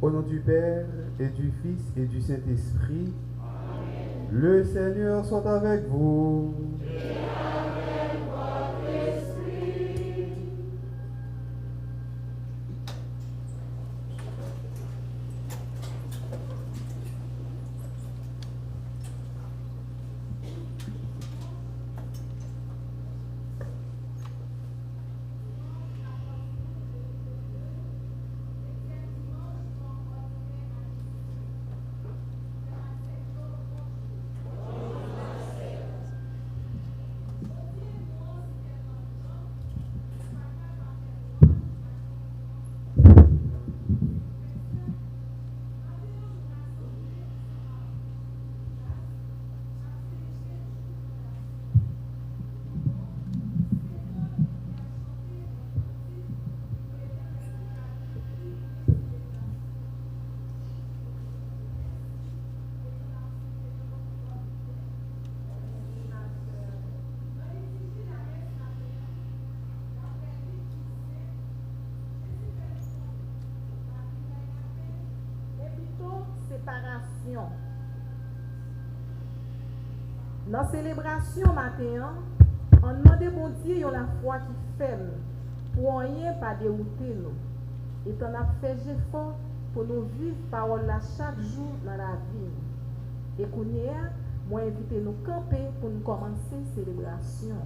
Au nom du Père et du Fils et du Saint-Esprit, le Seigneur soit avec vous. Séparation. Dans la célébration matin, on demande bon Dieu la foi qui fait pour rien pas dérouter nous. Et on a fait effort pour nous vivre parole là chaque jour dans la vie. Et qu'on y a, moi invité nous camper pour nous commencer la célébration.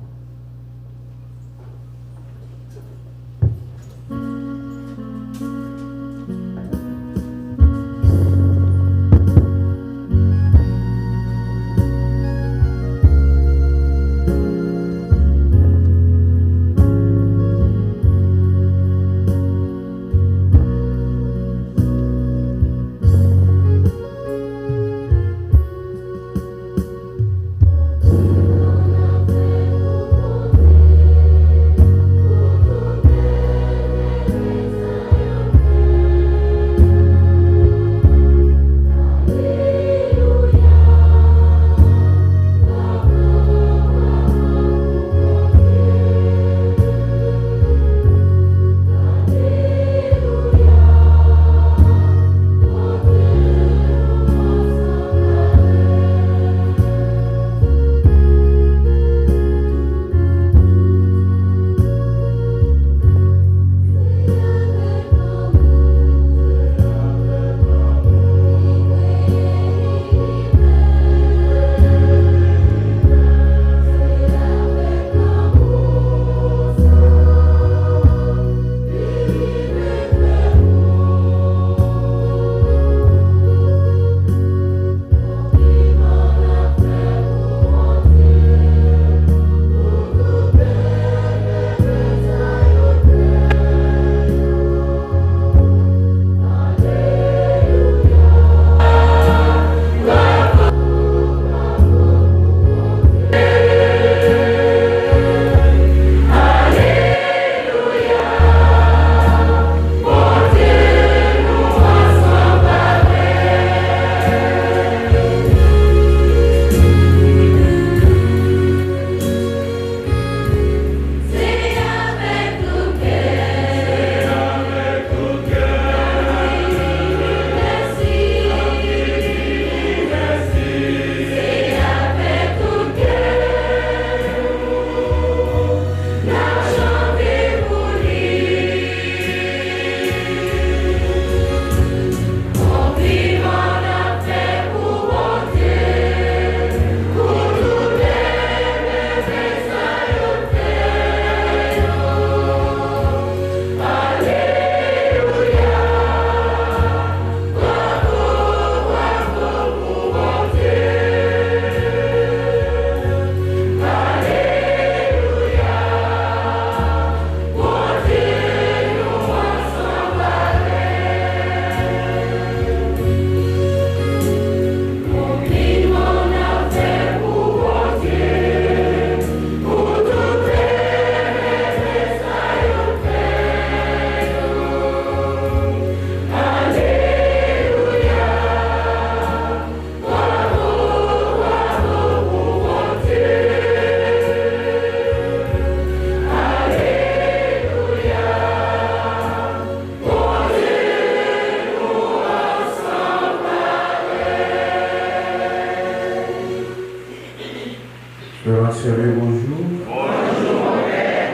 Bonjour mon Père.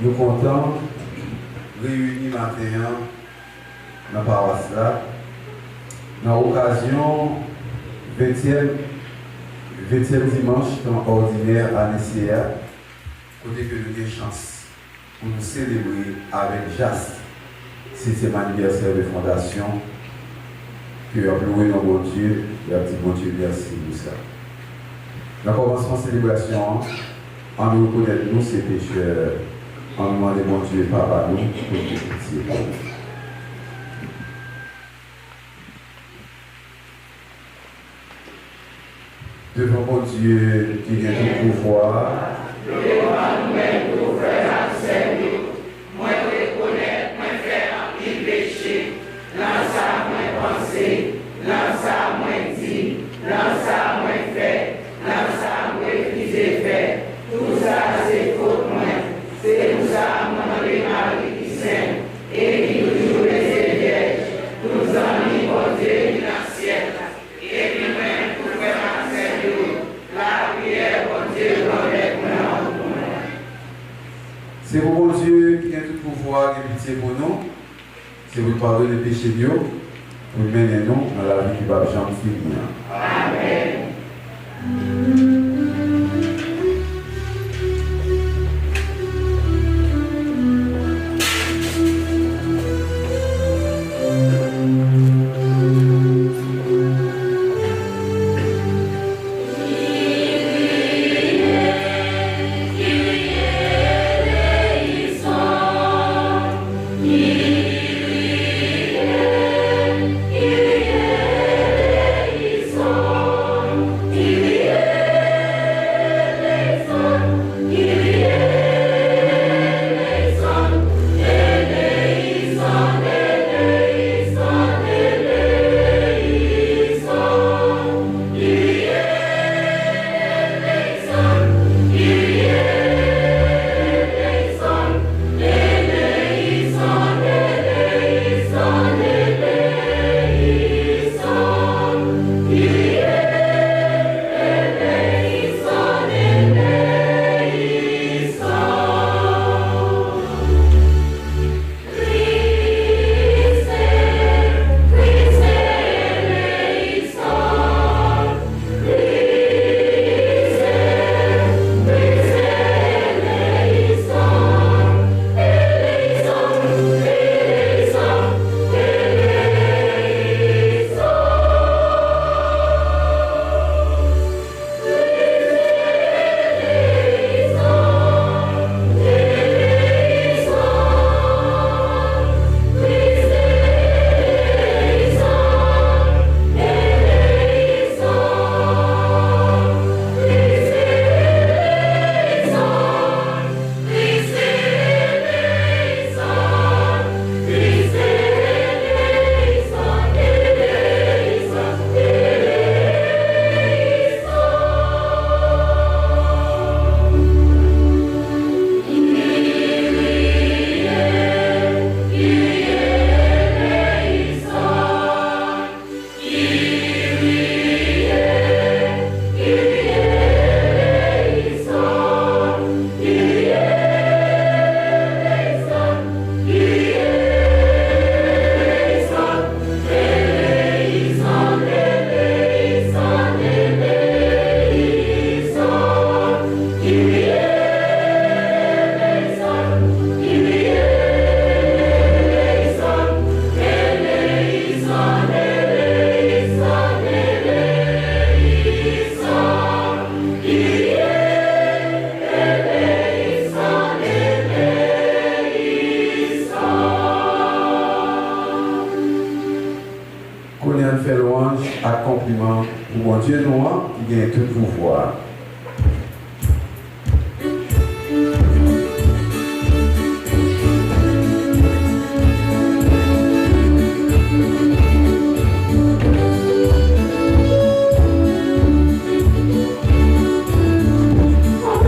Nous comptons réunis matin dans la paroisse là, dans l'occasion 20e dimanche ordinaire à l'ICA, côté que nous avons chance pour nous célébrer avec Jas, 6e anniversaire de fondation, que nous avons loué nos bon Dieu, et un petit bon Dieu, merci pour ça. Dans le commencement de célébration, on nous reconnaît nous, ces pécheurs, on nous demande bon Dieu, Papa, nous, pour nous pitié pour nous. Devant mon Dieu qui vient tout pouvoir, devant nous-mêmes pour faire accepter, moi reconnaître, moi faire un pile péché, dans ça moi penser, dans ça moi dire, dans ça moi faire, dans ça moi refuser faire. Tout ça c'est faute moi, c'est pour ça moi les Marie qui s'aime et qui toujours les vierges, nous amis pour Dieu qui dans le ciel, et qui même pour faire la prière pour Dieu avec nous. C'est pour mon Dieu qui a tout pouvoir et pitié pour nous. C'est pour pardonner les péchés de Dieu, pour mener nous dans la vie qui va jamais finir. Amen. Accomplissement pour mon Dieu noir qui gagne tout pouvoir. Oh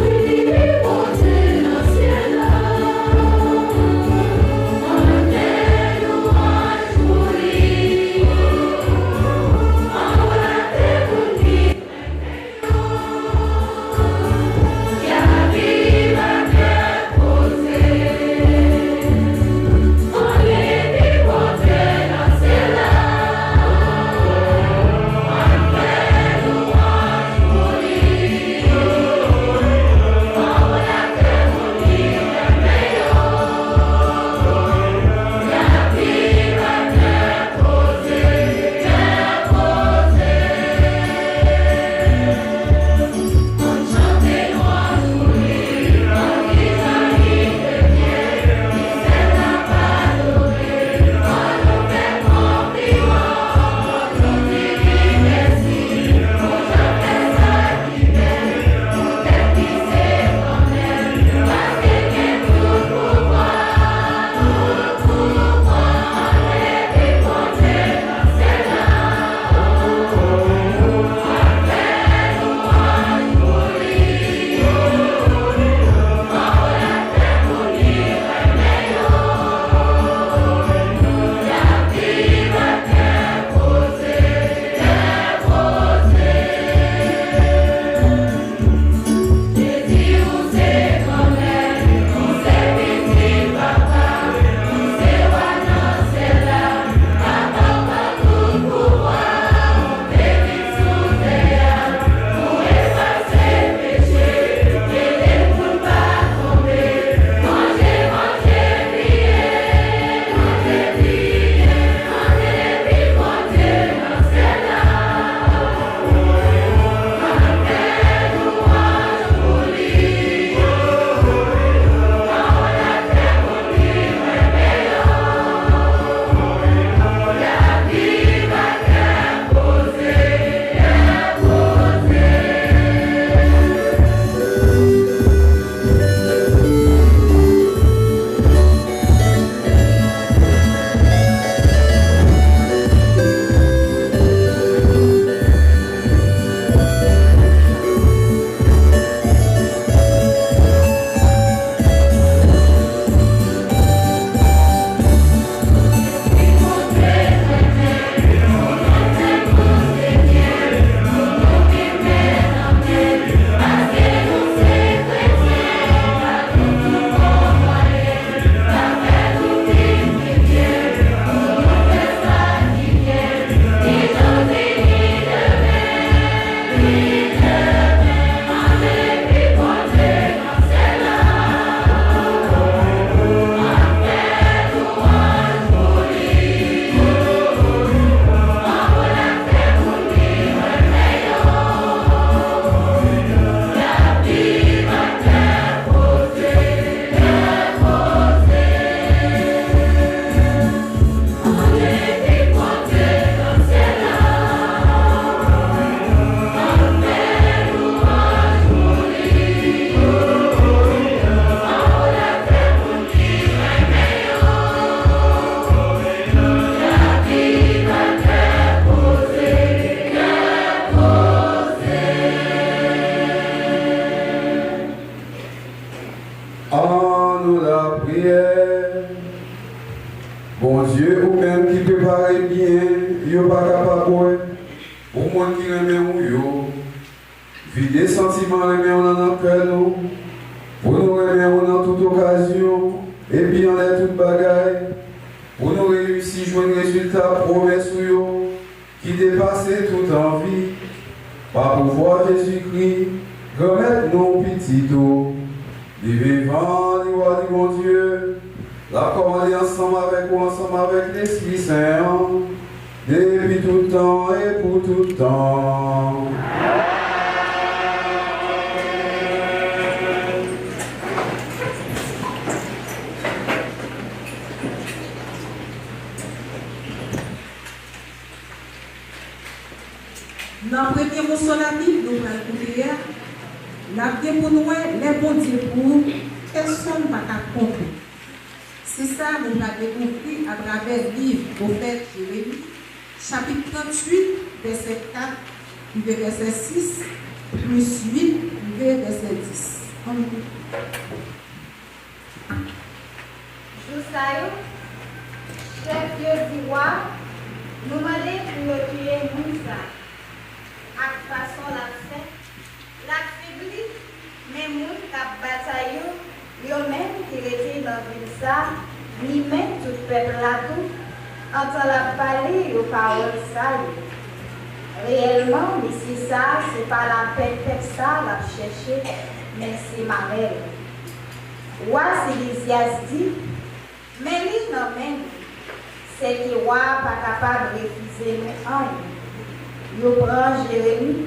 En nous la prière. Bon Dieu, ou même qui prépare bien, il n'est pas capable. Pour moi qui remet ou yo, vider sentiments remet on en cœur nous. Pour nous remettre dans toute occasion, et puis on est toute bagaille. Pour nous réussir, jouer un résultat promesse qui dépasse toute envie. Par pouvoir Jésus-Christ, remettre nos petits dos. Les vivants, les rois du bon Dieu, la commander ensemble avec vous, ensemble avec l'Esprit Saint, depuis tout temps et pour tout temps. Dans le premier mot solennel, nous allons écouter, nous avons pour nous les bons dieux pour personne ne va compter. C'est ça nous avons découvert à travers le livre prophète Jérémie, chapitre 38, verset 4, verset 6, plus 8, verset 10. On écoute. Josaïo, chef du roi, nous demandons pour tuer Moussa. À façon la fin, l'affaibli, mais moun kap bataille, yo même qui était dans ville ça, ni même tout peuple là tout, entend la parler aux paroles ça. Réellement, mais si ça, c'est pas la peine que ça l'a cherché, mais c'est ma mère. Roi Sélésias dit, mais lui non même, c'est que roi pas capable de refuser un. Yo prend Jérémie,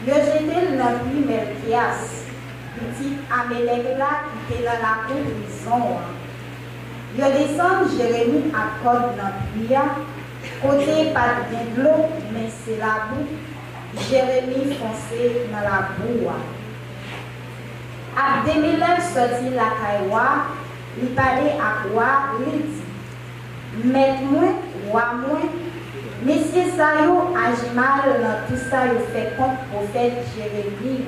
yo jeté dans la pluie Melchias, petit Amélèque là qui était dans la cour prison. Yo descend Jérémie à corde dans la pluie, côté pas de l'eau, mais c'est la boue. Jérémie foncé dans la boue. Abdemelech sorti la caïwa, il parlait à quoi, il dit, mettez-moi, roi-moi, Messieurs Sayo agit mal dans tout ça, il fait contre le prophète Jérémie.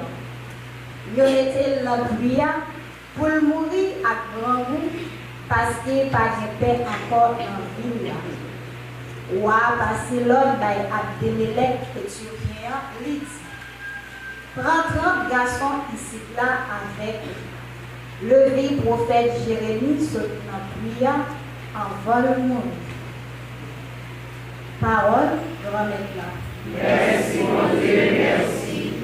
Il était dans le bruit pour mourir à grand goût parce qu'il n'y a pas de paix encore dans la ville. Ou à passer l'ordre d'Abdemelech éthiopien, il dit, prends 30 garçons ici là avec le vieux prophète Jérémie sur le bruit en le monde. Parole, grand maintenant. Merci, mon Dieu, merci.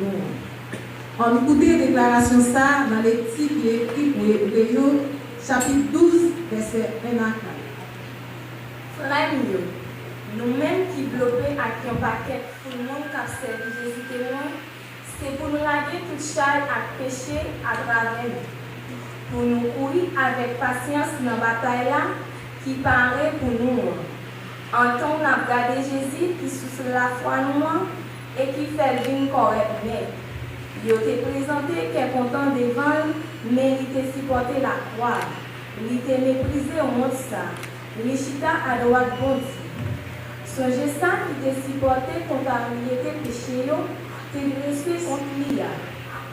nous. On écoute la déclaration ça dans les petits qui est écrit pour Hébreux, chapitre 12, verset 1 à 4. Frères, nous-mêmes qui bloquons à qui on paquet pour le monde qui a servi Jésus témoin, c'est pour nous laguer toute charge à péché à travers nous. Pour nous courir avec patience dans la bataille là, qui paraît pour nous. En temps, on a regardé Jésus qui souffle la foi nous et qui fait bien correct. Il a été présenté qu'il est content devant, mais il était supporté la croix. Il était méprisé au monde ça. Il chita à droite bon Dieu. Songez ça qui était supporté contre la réalité péché, il dressé contre lui.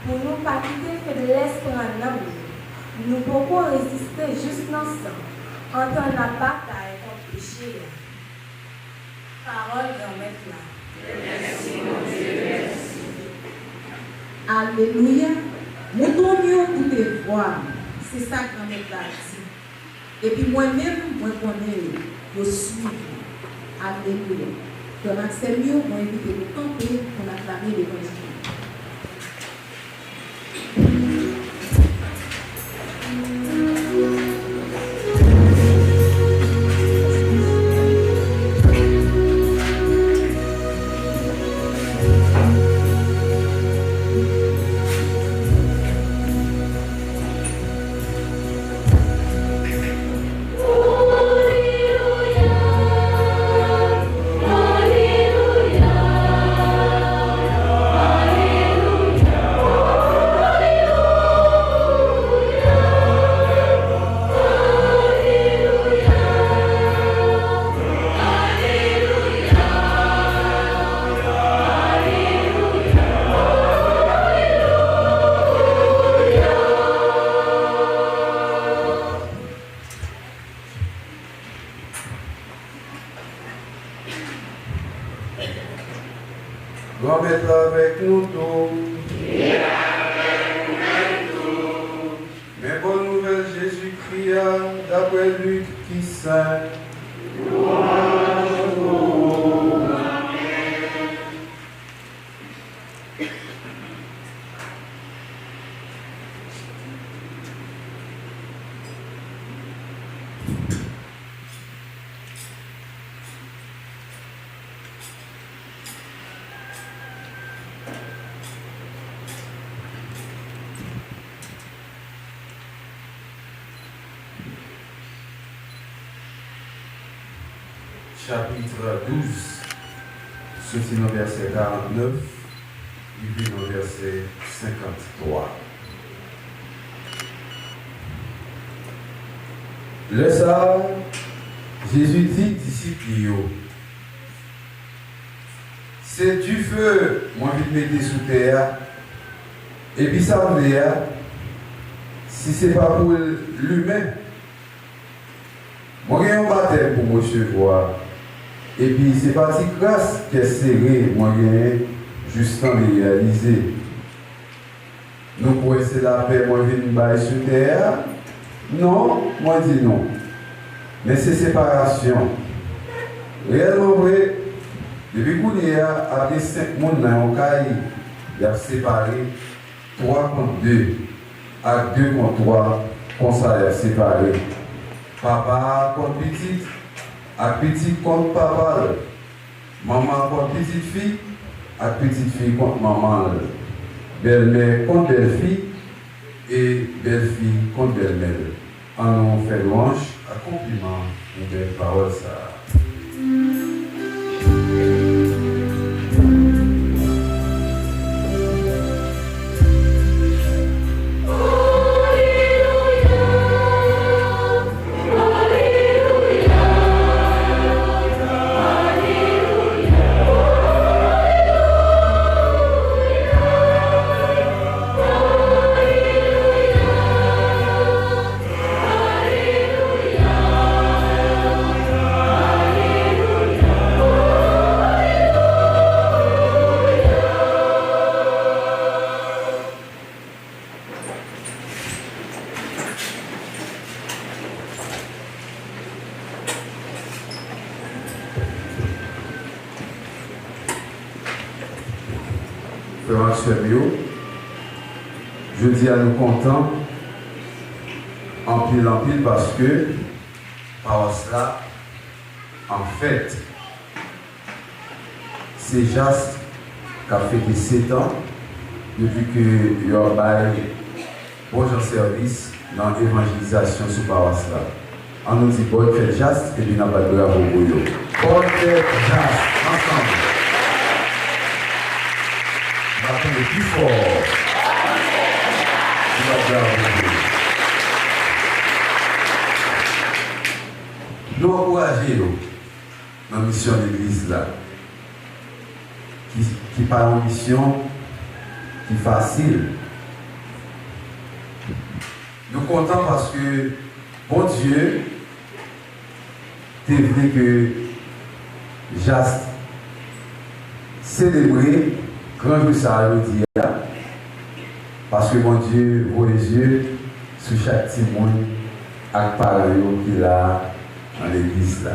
Pour nous pas quitter faiblesse pour un homme. Nous pouvons résister juste dans ça. En temps la bataille contre le péché. Parole d'un maître là. Merci mon Dieu, merci. Alléluia. Moutons mieux pour te voir. C'est ça qu'on est parti. Et puis moi-même, moi connais, je suis. Alléluia. Donc c'est mieux, moi invite de camper pour acclamer l'évangile. Doit être avec nous tous. Mais bonne nouvelle, Jésus-Christ, d'après Luc qui saint. Chapitre 12, ceci dans verset 49, et puis dans verset 53. Le ça, Jésus dit disciples, c'est du feu, moi je vais mettre sous terre, et puis ça veut dire, si ce n'est pas pour l'humain, moi j'ai un baptême pour me recevoir. Et puis c'est pas si grâce qui est serré, moi j'ai juste en réaliser. Nous pouvons essayer la paix, moi je viens sur terre. Non, moi je dis non. Mais c'est séparation. Réellement vrai, depuis qu'on y a après 5 mondes dans le cas, il y a séparé 3 contre 2, à 2 contre 3, comme ça il y a séparé. Papa contre petite, à petite contre papa, maman contre petite fille, à petite fille contre maman, belle-mère contre belle-fille et belle-fille contre belle-mère. En nous fait louange, accomplissement, une belle parole ça. Alléluia. sérieux. Je dis à nous contents, en pile parce que par cela, en fait, c'est Jas qui a fait 7 ans depuis que il a bon service dans l'évangélisation sous par cela. On nous dit bonne fête Jas et puis on n'a pas de bravo pour vous. Bonne fête Jas, ensemble. On va attendre plus fort. Nous encourager dans la mission de l'église là, qui n'est pas une mission qui est facile. Nous sommes contents parce que, bon Dieu, tu voulu que Jas célébrer grand jour ça aujourd'hui. Parce que mon Dieu voit les yeux sur chaque petit monde avec pareil qu'il a dans l'église là.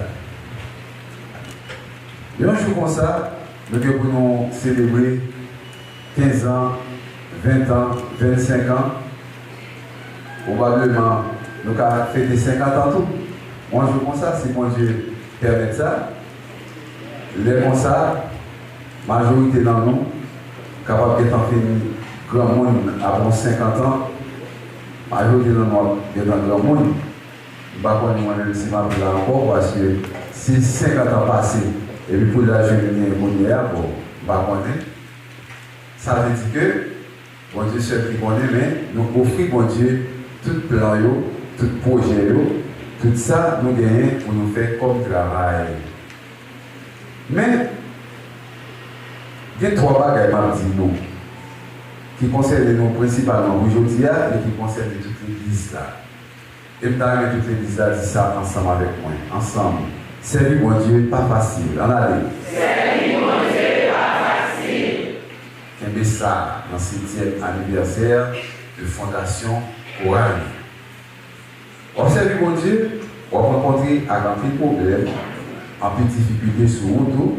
Et un jour comme ça, nous devons célébrer 15 ans, 20 ans, 25 ans. Probablement, nous avons fêté 50 ans tout. Un jour comme ça, si mon Dieu permet ça, les comme ça, majorité dans nous, capable d'être en fini. Grand monde avant 50 ans, majorité dans le grand monde, je ne sais pas moi-même si je m'appelle encore parce que si 50 ans passés, et puis pour la jeune monnaie, bon, je ne sais pas. Ça veut dire que, bon Dieu seul qui connaît, mais nous offrons, bon Dieu, tout plan, tout projet, tout ça, nous gagnons pour nous faire comme travail. Mais, il y a 3 bagages qui disent nous. Qui concerne nous principalement aujourd'hui et qui concerne toute l'église là. Et peut-être toute l'église là dit ça ensemble avec moi. Ensemble. Servir mon Dieu, pas facile. En allez. Servir mon Dieu, pas facile. Qu'un ça dans ce 7e anniversaire de Fondation Courage. On servir mon Dieu, on va rencontrer un petit problème, un petit difficulté sur route,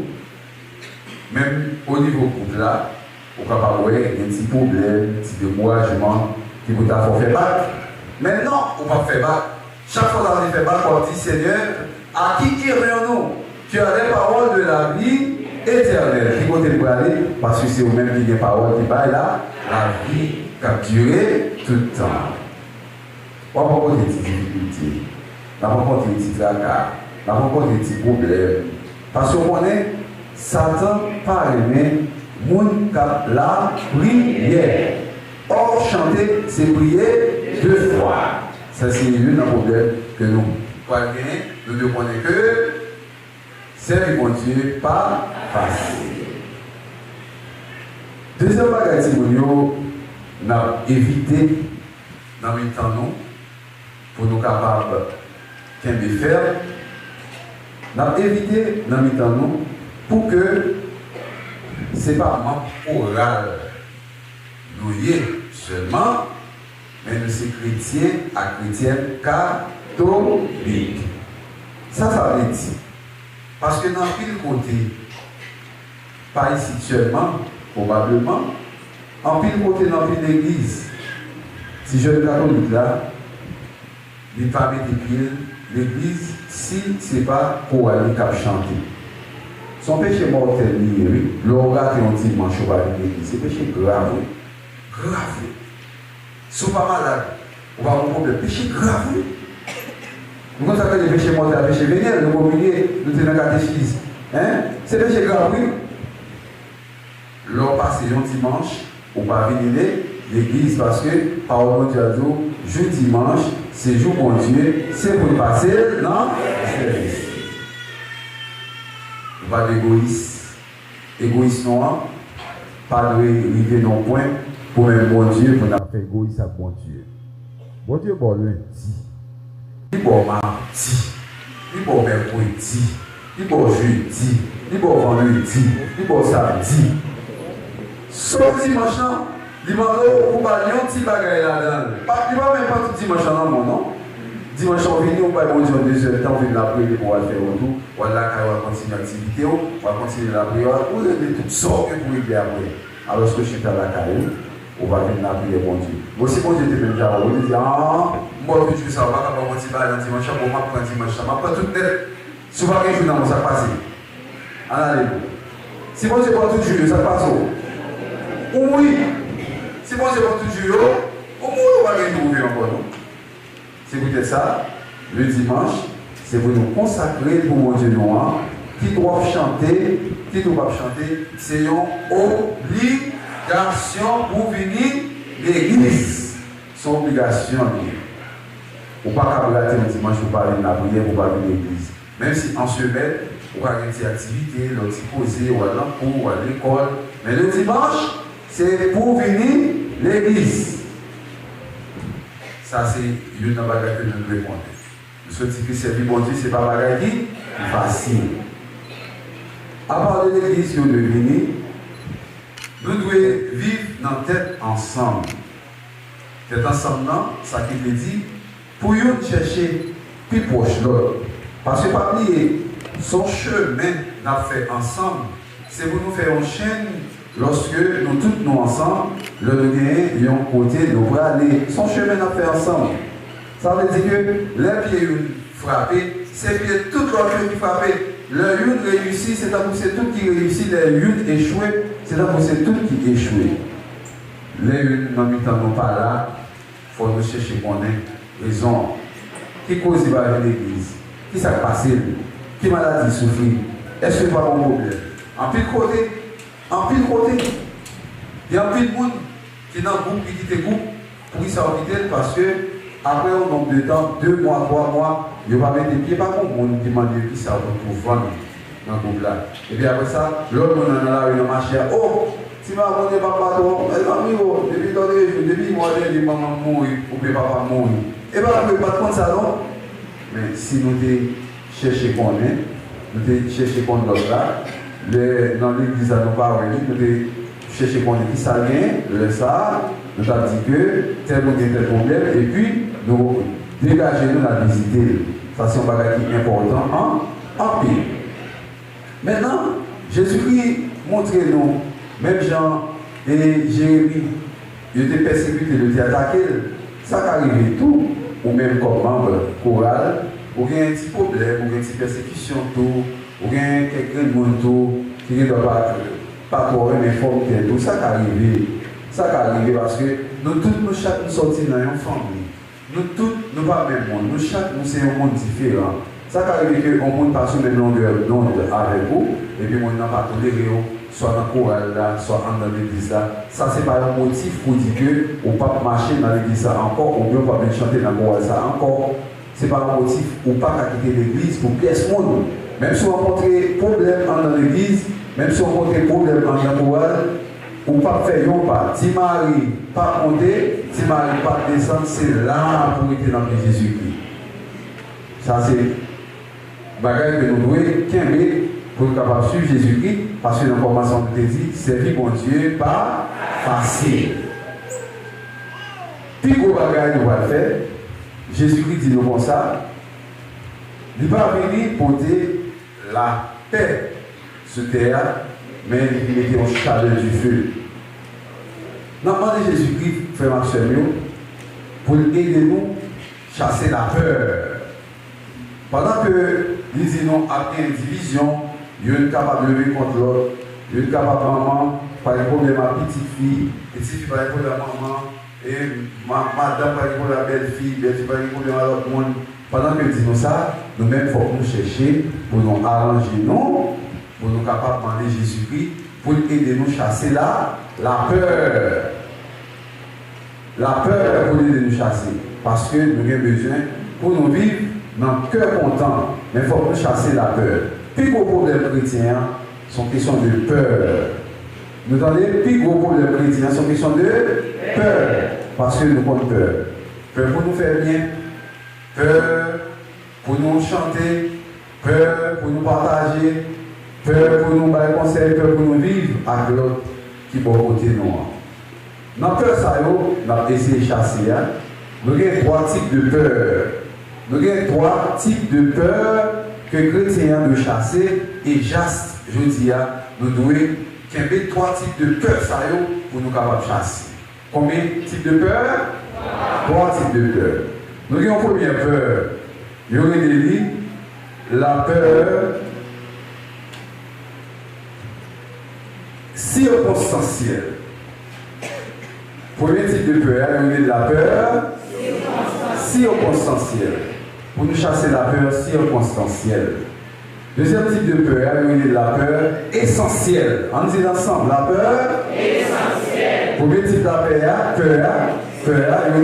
même au niveau groupe là. Ou capable de voir un petit problème, un petit découragement qui vous a fait battre. Mais non, on va faire battre. Chaque fois qu'on a fait battre, on dit Seigneur, à qui irons-nous? Tu as les paroles de la vie éternelle. Qui côté pour aller? Parce que c'est vous-même qui avez les paroles qui baillent là, la vie qui a duré tout le temps. On va rencontrer des difficultés, on va rencontrer des petits tracas, on va rencontrer des petits problèmes. Parce qu'on connaît, Satan par lui-même. Moun kap la prière. Or, chanter, c'est prier 2 fois. Ça, c'est un problème que nous voyons. Nous devons connaître que c'est mon Dieu pas facile. Deuxième bagage, nous avons évité dans le temps nous pour nous capables de faire. Nous avons évité dans le temps nous pour que ce n'est pas manque oral, nous y est seulement, mais nous sommes chrétiens à chrétienne catholique. Ça veut dire. Parce que dans quel côté, pas ici seulement, probablement, en pile côté dans l'église, si je suis catholique là, il ne pas mettre pieds l'église si ce n'est pas pour aller chanter. Son péché mortel, oui, l'aura qui ont dimanche au bas de l'église, c'est péché grave. Grave. Si on n'est pas malade, on va avoir un problème. Péché grave. Nous avons fait des péchés mortels, péché véniel, nous avons oublié, nous sommes dans la catéchisme. Hein? C'est péché grave, oui. L'on passe un dimanche, on va venir l'église parce que, par exemple, Dieu a dit, jour dimanche, c'est jour bon Dieu, c'est pour passer dans le service. Pas d'égoïsme. Égoïsme non, pas de arriver non point pour un bon Dieu, pour faire égoïsme à bon Dieu. Bon Dieu, bon lundi, il bon mardi, il bon mercredi, il bon jeudi, il bon vendredi, il bon samedi. Sauf dimanche, il m'a dit, on va aller un petit bagage là-dedans. Il ne va même pas tout dimanche dans mon nom. Dimanche, on vient, on va bon Dieu, 2 heures de temps, on vient la prière pour aller faire autour. On va continuer l'activité, on va continuer la prière, on va tout sortir pour y aller après. alors que je suis à la caille, on va venir la prière pour Dieu. Aussi, bon Dieu, tu peux me dire, on dit, ah, moi, je suis ça, on va pas mon petit bail, dimanche, on va prendre dimanche, on va pas tout net. Souvent, quelque chose dans mon sac passé. Allez, si bon Dieu prend tout Dieu, ça passe où? Oui. Si bon Dieu prend tout Dieu, au moins, on va gagner trouver encore, non? C'est peut-être ça, le dimanche, c'est pour nous consacrer pour mon Dieu noir, qui doivent chanter, qui doivent chanter, c'est une obligation pour venir l'église. C'est une obligation. Ou pas qu'à le dimanche, pour pas venir la prière, pour pas venir l'église. Même si en semaine, on va avoir des activités, on va poser, on va dans le cours, on va à l'école. Mais le dimanche, c'est pour venir l'église. Ça, c'est une bagaille que nous devons répondre. Nous souhaitons que servir bon Dieu, ce n'est pas bagaille qui est facile. À part de l'église que nous devons venir, nous devons vivre dans la tête ensemble. Tête ensemble, ça qui veut dire, pour nous chercher plus proche l'autre. Parce que pas oublier, son chemin n'a fait ensemble, c'est pour nous faire une chaîne lorsque nous tous nous ensemble, le gain, un côté, nous pourrons aller. Son chemin n'a fait ensemble. Ça veut dire que les pieds frappés, c'est pieds tout l'autre qui frappent. Le une réussit, c'est pour c'est tout qui réussit, les une échoué, c'est pour c'est tout qui échoué. Les une, nous n'entendons pas là, il faut nous chercher qu'on ait raison. Qui cause il va à l'église? Qui s'est passé? Qui maladie souffre? Est-ce que c'est pas mon problème? En pile côté, il y a un pile de monde qui est dans le groupe, qui quitte le groupe, pour qu'ils soient quitter parce que après un nombre de temps, 2 mois, 3 mois, il va mettre des pieds, pas comme on demande qui ça pour vendre dans le groupe là. Et puis après ça, l'autre monde dans la rue, il marche, oh, si ma maman n'est pas patron, elle va mourir, depuis moi, je dis maman mourir, ou bien papa mourir. Et bien, on ne peut pas prendre ça, non? Mais si nous cherchons qu'on est, nous cherchons qu'on est là, dans l'église, nous pas nous cherchons qu'on est qui ça vient, le ça, nous avons dit que tel ou tel problème, et puis nous dégageons la visiter. Ça, c'est un bagage important en pile. Maintenant, Jésus-Christ montre-nous, même Jean et Jérémie, ils étaient persécutés, ils étaient attaqués. Ça arrive tout, ou même comme membre choral, ou bien un petit problème, ou bien une petite persécution, tout, ou bien quelqu'un de monde qui ne doit pas courir, mais forme tout. Ça arrive. Ça arrive parce que nous tous, nous chaque nous sortis dans une famille. Nous tous, nous pas le même monde. Nous chaque nous c'est un monde différent. Ça arrive que on monde passe sur une longueur d'onde avec vous, et puis on n'a pas toléré, soit dans le choral là, soit dans l'église là. Ça c'est pas un motif pour dire que on ne peut pas marcher dans l'église encore, ou bien on ne peut pas chanter dans le choral ça encore. Ce n'est pas un motif pour ne pas quitter l'église pour pièce monde. Même si on rencontre problème dans l'église, même si on rencontre problème dans le choral, ou pas faire yon pas. Si Marie pas monter, si Marie pas descendre, c'est là pour être dans le Jésus-Christ. Ça c'est bagage que nous devons pour être capable de suivre Jésus-Christ, parce que dans la formation de dit, servir mon Dieu pas facile. Puis gros bagage nous va faire, Jésus-Christ dit nous comme ça, il va venir porter la paix sur terre, mais il mettait en chaleur du feu. Nous demandons Jésus-Christ, frère Maxime, pour aider nous à chasser la peur. Pendant que nous disons à une division, il est capable de lever contre l'autre, il est capable de maman, par exemple, ma petite fille par exemple, la maman, et madame par exemple, la belle-fille par exemple, à l'autre monde. Pendant que nous disons ça, nous-mêmes, il faut nous chercher pour nous arranger, nous, pour nous capables de demander Jésus-Christ, pour aider nous à chasser la peur. La peur pour aider nous chasser. Parce que nous avons besoin, pour nous vivre dans le cœur content, mais il faut nous chasser la peur. Plus gros problème chrétien, sont question de peur. Nous entendez, plus gros problème chrétien, sont question de peur. Parce que nous avons peur. Peur pour nous faire bien, peur pour nous chanter, peur pour nous partager, peur pour nous faire conseil, peur pour nous vivre avec l'autre qui est bon côté nous. Dans peur, ça, nous avons essayé de chasser. Nous avons 3 types de peur. Nous avons 3 types de peur que les chrétiens doivent chasser. Et juste, je dis, nous devons qu'il y a 3 types de peur pour nous capables de chasser. Combien de types de peur? 3 types de peur. Nous avons une première peur. Il y aurait la peur circonstancielle. Premier type de peur, il y a la peur circonstancielle. Pour nous chasser la peur circonstancielle. Deuxième type de peur, il y a la peur essentielle. On dit ensemble, la peur essentielle. Premier type de peur, il y a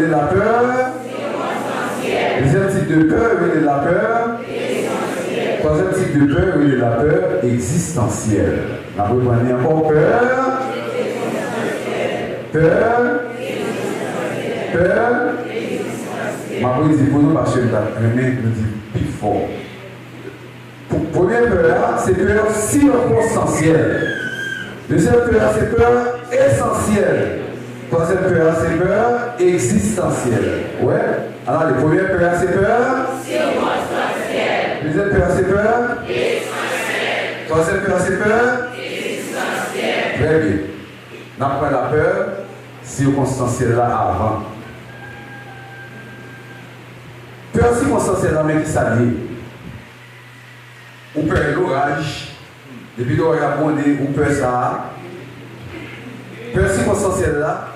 la peur circonstancielle. Deuxième type de peur, il y a la peur essentielle. Troisième type de peur, il y a la peur existentielle. On va prendre encore peur. Peur. Je vais dire pour nous parce que je vais nous dire plus fort. Première peur, c'est peur circonstancielle. Deuxième peur, c'est peur essentielle. Troisième peur, c'est peur existentielle. Ouais? Alors, les premières peurs, c'est peur circonstancielle. Deuxième peur, c'est peur essentielle. Troisième peur, c'est peur existentielle. Très bien. On apprend la peur circonstancielle là avant. Peur circonstancielle là, mais qui s'allie. Ou peur l'orage. Depuis l'orage a bondé, ou peur ça. Peur circonstancielle là.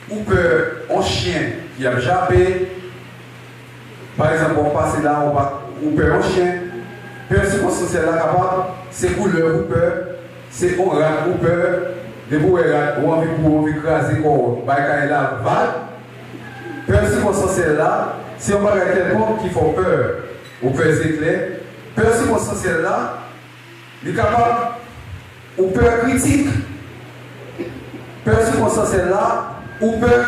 Ou peur un chien qui a jappé. Par exemple, on passe là, ou peur un chien. Peur circonstancielle là, capable, c'est couleur ou peur. C'est on rat ou peur. De vous ou envie pour écraser quoi, baïkaï là, val. Peur circonstancielle là, si on parle à quelqu'un qui fait peur, ou peur éclair, peur circonstancielle là, il est capable, ou peur critique. Peur circonstancielle là, ou peur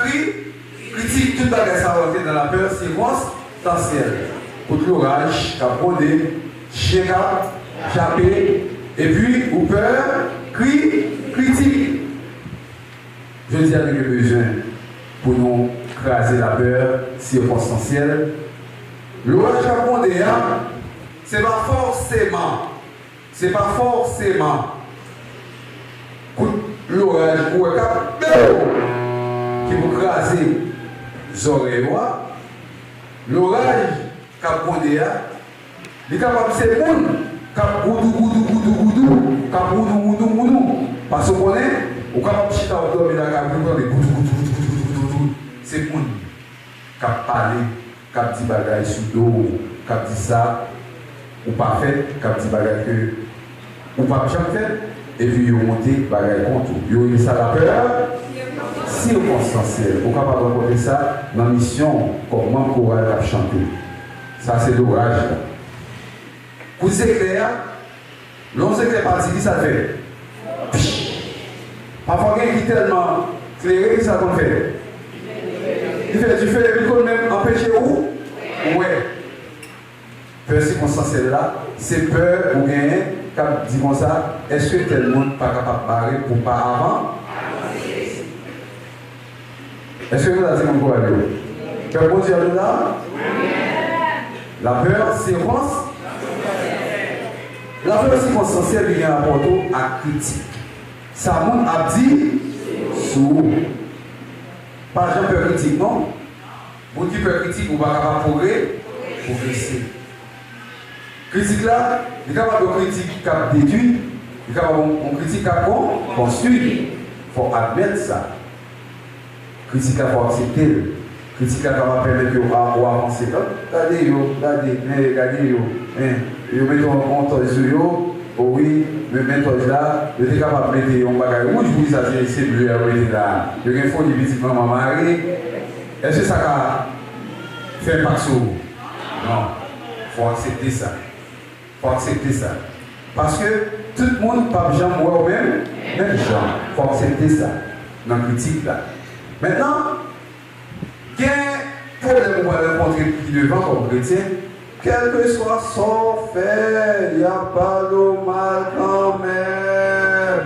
critique, tout bagage ça va dans la peur circonstancielle. Pour l'orage, qui a bondé, chien qui a jappé, et puis, ou peur critique. Je dis avec le besoin pour nous craser la peur circonstancielle. L'orage à bondé, c'est pas forcément l'orage pour un cap qui vous craser les oreilles. L'orage qui a bondé, il est capable de se monde. Parce qu'on est, on capable de chiter au dormir dans la c'est le monde qui a parlé, qui a dit bagaille sous l'eau, qui a dit ça, ou pas fait, qui a dit bagaille que, ou pas jamais fait, et puis ils ont monté bagaille contre. Ils ont eu ça la peur circonstancielle. On est capable de rencontrer ça dans la mission, comme membre choral a chanté. Ça c'est l'orage. Vous éclairez, l'on s'éclaire parti, qui ça fait? Parfois, il y a qui tellement clairé, qui ça qu'on fait? Il fait du feu, il peut même empêcher où? Ouais. Peur circonstancielle là, c'est peur ou bien, quand dit comme ça, est-ce que tel monde n'est pas capable de parler pour pas avant? Est-ce que vous avez dit comme quoi? Peur pour dire là? La peur circonstancielle. La peur circonstancielle vient à rapport à critique. Ça monde a dit sous. Pas jamais peur critique, non? Vous qui peur critique, vous ne pouvez pas progresser. Critique là, il est capable de critique qui a déduit, il est capable de critique qui a construit. Il faut admettre ça. Critique il faut accepter. Critique va permettre d'avancer. Regardez, vous mettez un toit sur eux, oui, mais maintenant là, vous êtes capable de mettre un bagage rouge, vous dites ça, c'est bleu, vous mettez là. Vous avez un fond de petite maman mariée. Est-ce que ça va faire pas ça? Non, il faut accepter ça. Il faut accepter ça. Parce que tout le monde, pas jamais moi même gens. Il faut accepter ça dans la critique là. Maintenant, quel problème on va rencontrer qui devant comme chrétien? Quel que soit son fait, il n'y a pas de mal quand même.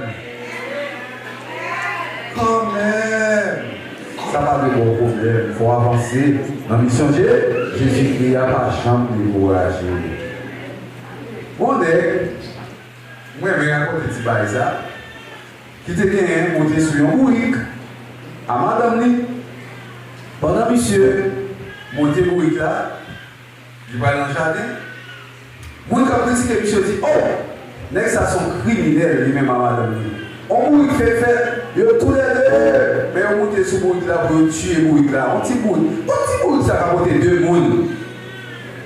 Quand même. Ça va de bon problème. Il faut avancer. Dans la mission Jésus-Christ n'a pas chambre de décourager. On est, Moi, je vais raconter petit bail ça. Qui était bien monté sur un bourrique à madame Ni. Pendant monsieur monté bourrique là, il va dans le jardin. Moi, quand je dis que monsieur dit, oh, n'est-ce que ça sont criminels lui-même à madame Ni. On bourrique fait, tous les deux, mais on monte sur bourrique là pour tuer bourrique là. On petit bourrique ça a apporté 2 mounes.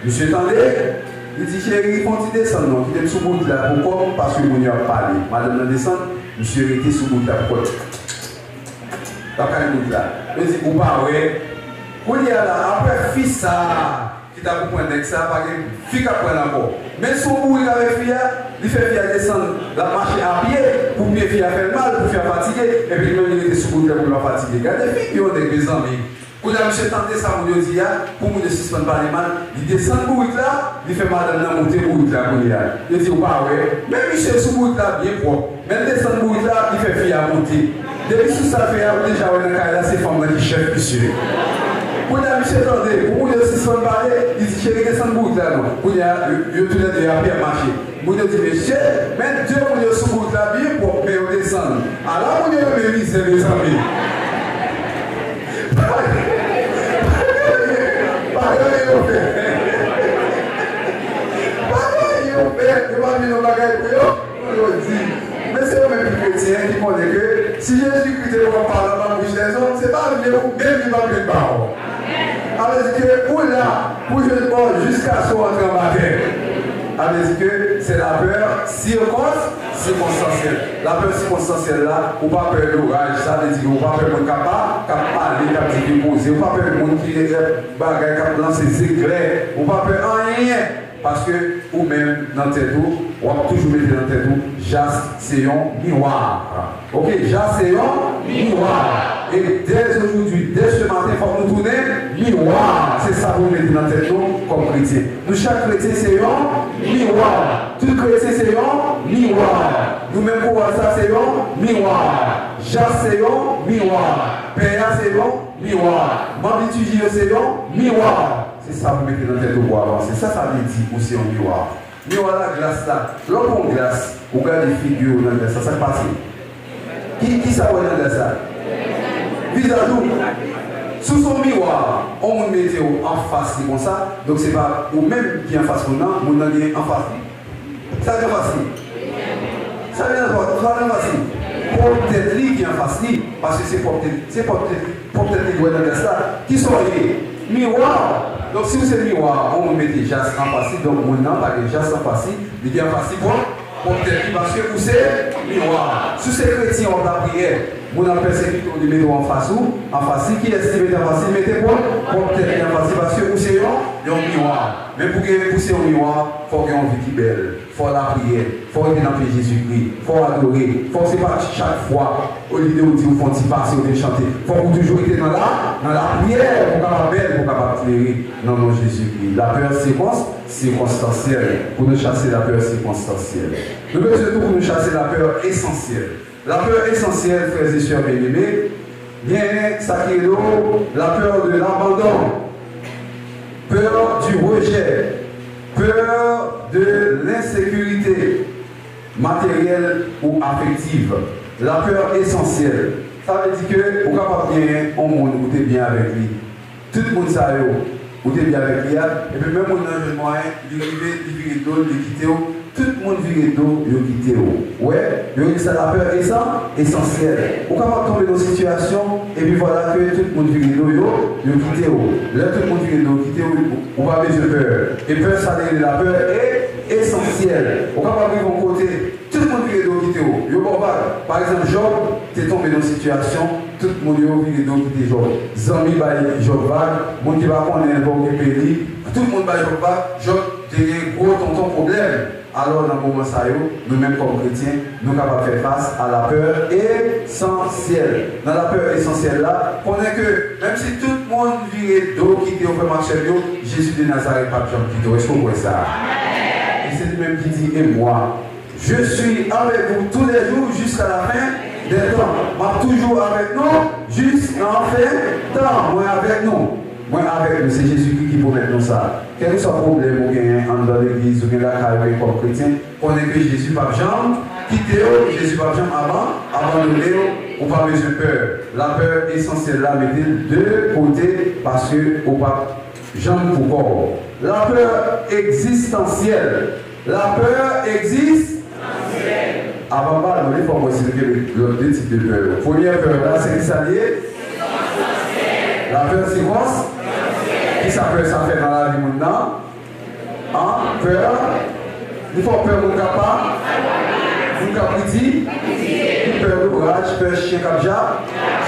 Monsieur tendait. Il dit, chérie, quand tu descends, non, tu es sous le bout là, pourquoi? Parce que mon a parlé. Madame la descend, monsieur était sous le bout là, pourquoi? Dans quel bout là? Il dit, ou pas, ouais. Quand il y a là, après, fils ça, qui t'a pour prendre ça, parce que fille qui prend encore. Mais sous le bout, il avait fille, il fait fille descendre, la marcher à pied, pour bien fille faire mal, pour faire fatiguer, et puis il était sous le bout là pour la fatiguer. Regardez, filles qui ont des amis. Quand monsieur tenté ça, mon Dieu, pour me suspendre par les mains, il descend le bout là, il fait madame là monter le bout là. Il dit, pas ouais, même monsieur sous bout là, bien propre. Même descend le bout là, il fait fille à monter. Depuis tout ça fait, déjà, on a là, c'est femme qui chef monsieur. Quand monsieur tenté, pour me suspendre par les, il dit, chérie, descend le bout là. Quand il y a tout le temps à bien marcher. Mon Dieu dit, monsieur, même Dieu, mon Dieu, sous bout là, bien propre, mais on descend. Alors, mon Dieu, me dit, c'est les amis. Mais c'est le même chrétien qui montre que si Jésus-Christ est parle dans la bouche des hommes, c'est pas le même qui va plus de parole. Alors, que pour là, pour je ne jusqu'à ce qu'on rentre en bataille. Alors, que c'est la peur circonstancielle. La peur circonstancielle là, ou pas peur de l'orage, ça veut dire qu'on pas peur de capable parler, capable poser, ou pas peur de monde qui est bagaille, capable lancer ses éclairs, ou pas peur de rien. Parce que, ou même dans tes tours, on va toujours mettre dans tes tours, Jas, c'est un miroir. Ok, Jas, c'est un miroir. Et dès aujourd'hui, dès ce matin, il faut nous tourner miroir. C'est ça que vous mettez dans tes tours comme chrétien. Nous, chaque chrétien, c'est un miroir. Tout chrétien, c'est un miroir. Nous-mêmes, pour voir ça, c'est un miroir. Jas, c'est un miroir. Père, c'est un miroir. Mamitugie, c'est un miroir. C'est ça que vous mettez dans tête pour avancer. Ça veut dire aussi un miroir. Miroir, la glace là. Lorsqu'on glace, on regarde les figures dans la glace, ça passe. Qui ça va dans ça? Visage où? Sous son miroir, on vous met en face comme ça. Donc c'est pas ou même qui est en face qu'on a, on a en face. Ça vient facile. Ça vient facile. Peut-être lui qui est en face, parce que c'est peut-être les doigts dans la glace là. Qui sont liés? Miroir. Donc si vous êtes miroir, on vous mettez Jas en face, donc mon nom pas de Jas en face, il vient en face pour peut-être parce que vous êtes miroir. Si c'est chrétien, on a prière, vous avez persécuté, on met en face ou en face, qui est estimé en face, mettez pour peut-être en face parce que vous êtes un miroir. Mais pour que vous soyez un miroir, il faut qu'il y ait une vie qui belle, il faut la prière, il faut être dans Jésus-Christ, il faut adorer, il faut se battre chaque fois, au lieu de dire, vous font passer, vous chanter. Il faut toujours être dans la prière, pour capable belle, pour capable éclairer dans mon Jésus-Christ. La peur circonstancielle, pour nous chasser la peur circonstancielle. Nous devons surtout pour nous chasser la peur essentielle. La peur essentielle, frères et sœurs bien-aimés, bien, ça qui est la peur de l'abandon, peur du rejet, peur de l'insécurité matérielle ou affective. La peur essentielle. Ça veut dire que, pour capable bien, on monde, vous êtes bien avec lui. Tout le monde sait, vous êtes bien avec lui. Et puis même on a un moyen, il vire d'eau, il quitte. Tout le monde vire d'eau, il quitte. Ouais, c'est la peur essentielle. Vous capable tomber dans une situation, et puis voilà que tout le monde vire d'eau, il quitte. Là, tout le monde vire d'eau, quitte, on va mettre peur. Et peur, ça veut dire la peur est essentielle. Vous capable vivre mon côté. Tout le monde vire d'eau, quitte. Par exemple, Job, tu es tombé dans une situation, tout le monde vire d'eau, quitte Job. Zami, Job vague, mon qui va prendre un bon pays, tout le monde va Job vague, Job, tu as gros ton problème. Alors, dans le moment ça, nous-mêmes comme chrétiens, nous sommes capables de faire face à la peur essentielle. Dans la peur essentielle là, on est que même si tout le monde vire d'eau, quitte au premier marché, Jésus de Nazareth, pas de gens qui est-ce qu'on voit ça? Et c'est lui-même qui dit, et moi, je suis avec vous tous les jours jusqu'à la fin des temps. Moi, toujours avec nous, jusqu'à la fin des temps. Moi, avec nous. Moi, avec nous, c'est Jésus-Christ qui promet nous ça. Quel que soit le problème ou bien dans l'église ou bien la carrière comme chrétien, on est que Jésus va jamais quitter, Jésus va jamais abandonner ou pas besoin de peur. La peur essentielle là, mettez de côté parce que on pas jamais pour corps. La peur existentielle. La peur existentielle. Avant de il faut considérer le deux types de peur. La première peur là, c'est qui s'allie. La peur, c'est quoi? Qui ça peur ça fait dans la vie maintenant? Hein? Peur. Il faut peur mon capable. Mon capiti. Peur de courage. Peur chien comme ja.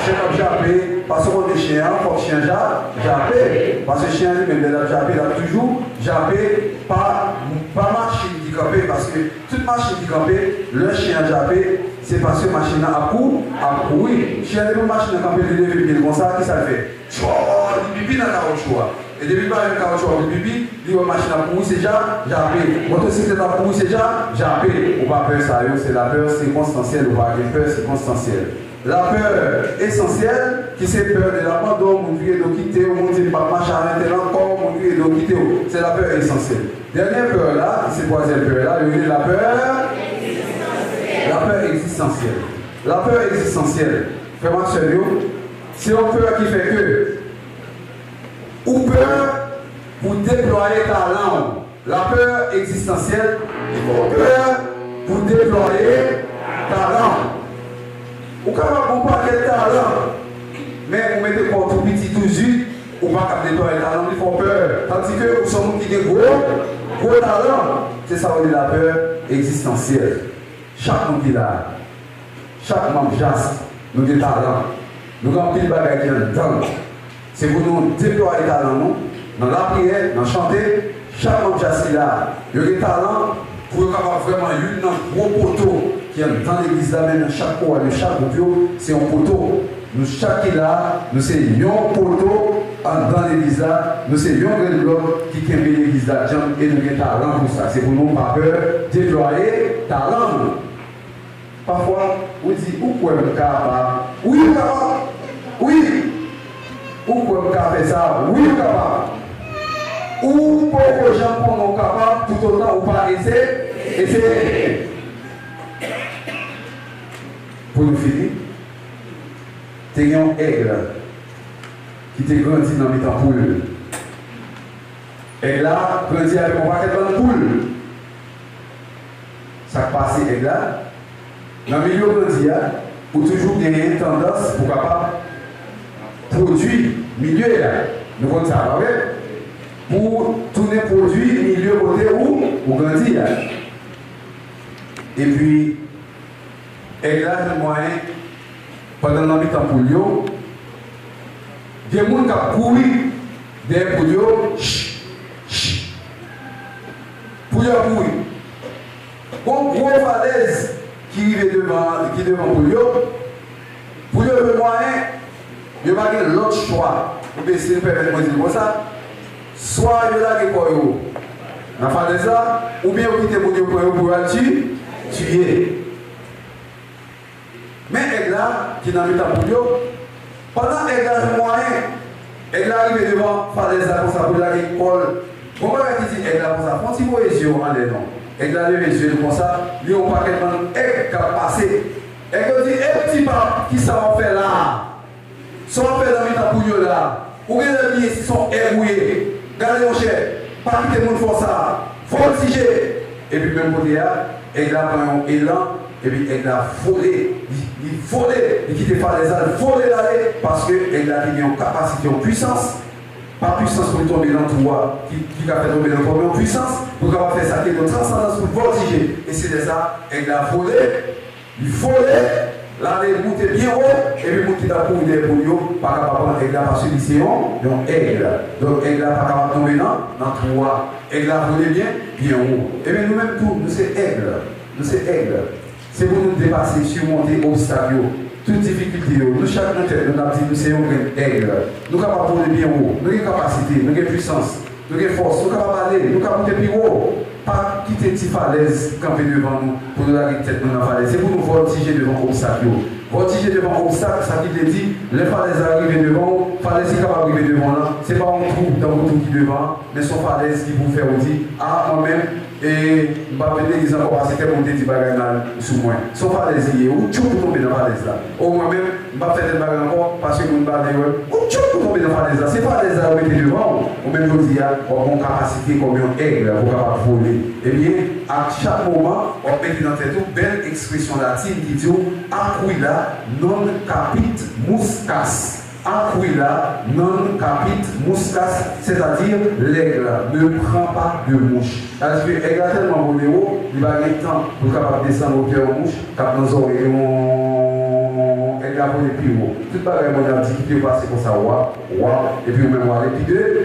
Chien comme jappé. Parce qu'on est chien, il faut que chien jappé. Parce que chien lui-même, il a jappé, il a toujours jappé. Pas machine qui campé. Parce que toute machine qui campé, le chien jappé, c'est parce que la machine a couru. Chien de machine a campé, il est levé comme ça, qui ça fait? Il pipi dans le caoutchouc. Et depuis qu'il y a un caoutchouc, il pipi, il y a une machine à courir, c'est déjà jappé. Motocyclette à courir, c'est déjà jappé. On va peur ça, c'est la peur circonstancielle, on va avoir peur circonstancielle. La peur essentielle, qui c'est peur de l'abandon, mon Dieu de quitter, mon Dieu de pas marcher à l'intérieur encore, mon Dieu de quitter, c'est la peur essentielle. Dernière peur là, qui c'est troisième peur là, il y a la peur existentielle. La peur existentielle, vraiment sérieux, c'est une peur qui fait que, ou peur pour déployer ta langue. La peur existentielle, il faut peur pour déployer ta langue. Ou quand on parle de talent, mais vous mettez pour tout petit, tout juste, ou pas déployer ta langue, il faut peur. Tandis que nous sommes qui ont gros talent, c'est ça qu'on dit la peur existentielle. Chaque monde qui l'a, chaque membre jaste, nous avons des talents. Nous avons des bagages qui ont dedans. C'est pour nous déployer les talents, dans la prière, dans chanter, chaque membre jaste là, il y a des talents pour vraiment une gros poteau qui est dans l'église là, même chaque fois, de chaque groupe, c'est un poteau. Nous, chaque là, nous c'est un poteau dans l'église là, nous c'est un bloc qui aime l'église là, et nous avons des talents pour ça. C'est pour nous, pas peur, déployer talent. Parfois, on dit, où pouvez vous capable? Oui, capable. Oui. Où pouvez vous faire ça? Oui, capable. Ou pour que les gens soient capables, tout autant ou pas essayer. Pour nous finir, tu as un aigle qui t'a grandi dans les poule. Aigle là, grandi avec un paquet de poule. Ça passe aigle là. Dans le milieu grandi, ou toujours gagner une tendance pour capable produire milieu là. Nous comptons ça, pas vrai? Pour tourner produit milieu côté où on grandit là. Et puis, et là, le moyen, pendant l'habitant pour lui, il y a des gens qui ont couru derrière pour lui, pour lui courir. Une grosse falaise qui arrive devant pour lui, le moyen, il n'y a pas l'autre choix. Vous pouvez essayer de faire comme ça. Soit il y a des gens qui ont fait ça, ou bien vous quittez pour aller tuer. Mais elle là, qui n'a pas pour lui, pendant qu'elle a le moyen, elle arrive devant faire ça comme ça pour l'école. Comment elle dit elle a pour ça? Quand il voit les yeux en l'air, elle a levé les yeux comme ça, il y a un paquet de monde qui a passé. Elle dit, petit pape, qui ça va faire là? Ça va faire dans le pour lui là. Ou bien les billets sont ébrouillés. Regardez mon cher, pas quitter le monde pour ça. Faut le tiger. Et puis même côté là, elle a un élan, et puis elle a volé. Il volé, il quitte pas les âles, volé l'aller, parce qu'elle a une capacité en puissance. Pas puissance pour tomber dans le toit, qui a fait tomber dans le toit, mais en puissance, pour pouvoir faire ça qui est de transcendance pour voltiger. Et c'est de ça, elle a volé, il volé. Là, il monte bien haut, et puis il monte dans le pour lui, pas capable de prendre parce que c'est un aigle. Donc, aigle pas capable de tomber dans le toit. Aigle a volé bien haut. Et bien, nous-mêmes, tous, nous, c'est aigle. Nous, c'est aigle. C'est pour nous dépasser, surmonter obstacles, toutes difficultés. Nous, chaque tête, nous avons dit, nous, c'est un aigle. Nous sommes capables de voler bien haut. Nous avons capacité, nous avons puissance, nous avons force, nous sommes capables d'aller, nous sommes capables de monter plus haut. Pas quitter une petite falaise, camper devant nous, pour nous aller tête dans la falaise. C'est pour nous voltiger devant l'obstacle. Voltiger devant obstacle, ça qui te dit, les falaises arrivent devant, falaises qui peuvent arriver devant là, c'est pas un trou dans le trou qui devant, mais son falaise qui vous fait dire, ah, moi-même, et je ne vais pas venir encore parce que mon petit bagage sous moi. Son falaise hier, ou tu peux tomber dans la falaise là. Ou moi-même, je ne vais pas faire des bagages encore parce que je ne vais pas dire, ou tu peux tomber dans la falaise là. C'est pas falaise là, vous mettez devant, ou même je dis, on a une capacité comme un aigle pour capable voler. Eh bien, à chaque moment, on met dans cette belle expression latine qui dit, aquila non capit muscas. Aquila non capit muscas, c'est-à-dire l'aigle ne prend pas de mouche. Parce que l'aigle a tellement volé haut, il va avoir le temps pour capable descendre au cœur de mouche, quand nos oreilles l'aigle a volé plus haut. Tout pareil, on a dit qu'il peut passer comme ça, et puis on même aller,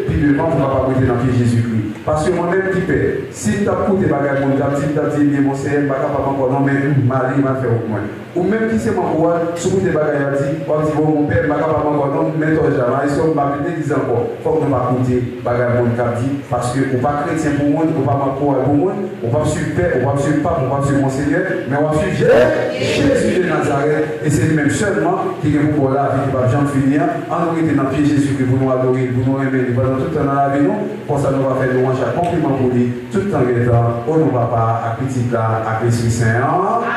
puis devant, on ne va pas goûter dans le pied Jésus-Christ. Parce que moi-même qui paie, si tu as coupé des bagages, tu as dit, bien mon Seigneur, je ne vais pas encore, non, mais Marie m'a fait au moins. Ou même qui c'est mon roi, si vous avez des bagages, on dit, bon, mon père, je ne vais pas encore, non, mais toi, jamais, si on m'a dit encore, il faut que nous ne pas coûter bagages, mon cap dit, parce que on pas chrétien pour moi, on pas pour moi, on va suivre père, on va suivre papa, on va suivre mon Seigneur, mais on va suivre Jésus de Nazareth, et c'est lui-même seulement qui est pour la vie, qui va jamais finir, en nous dans le pied Jésus, que vous nous adorez, vous nous aimez, pendant tout le temps dans la vie, pour ça, nous va faire louange à compliment pour lui, tout le temps étant, au nom papa, à petit là, à l'Esprit Saint. Amen.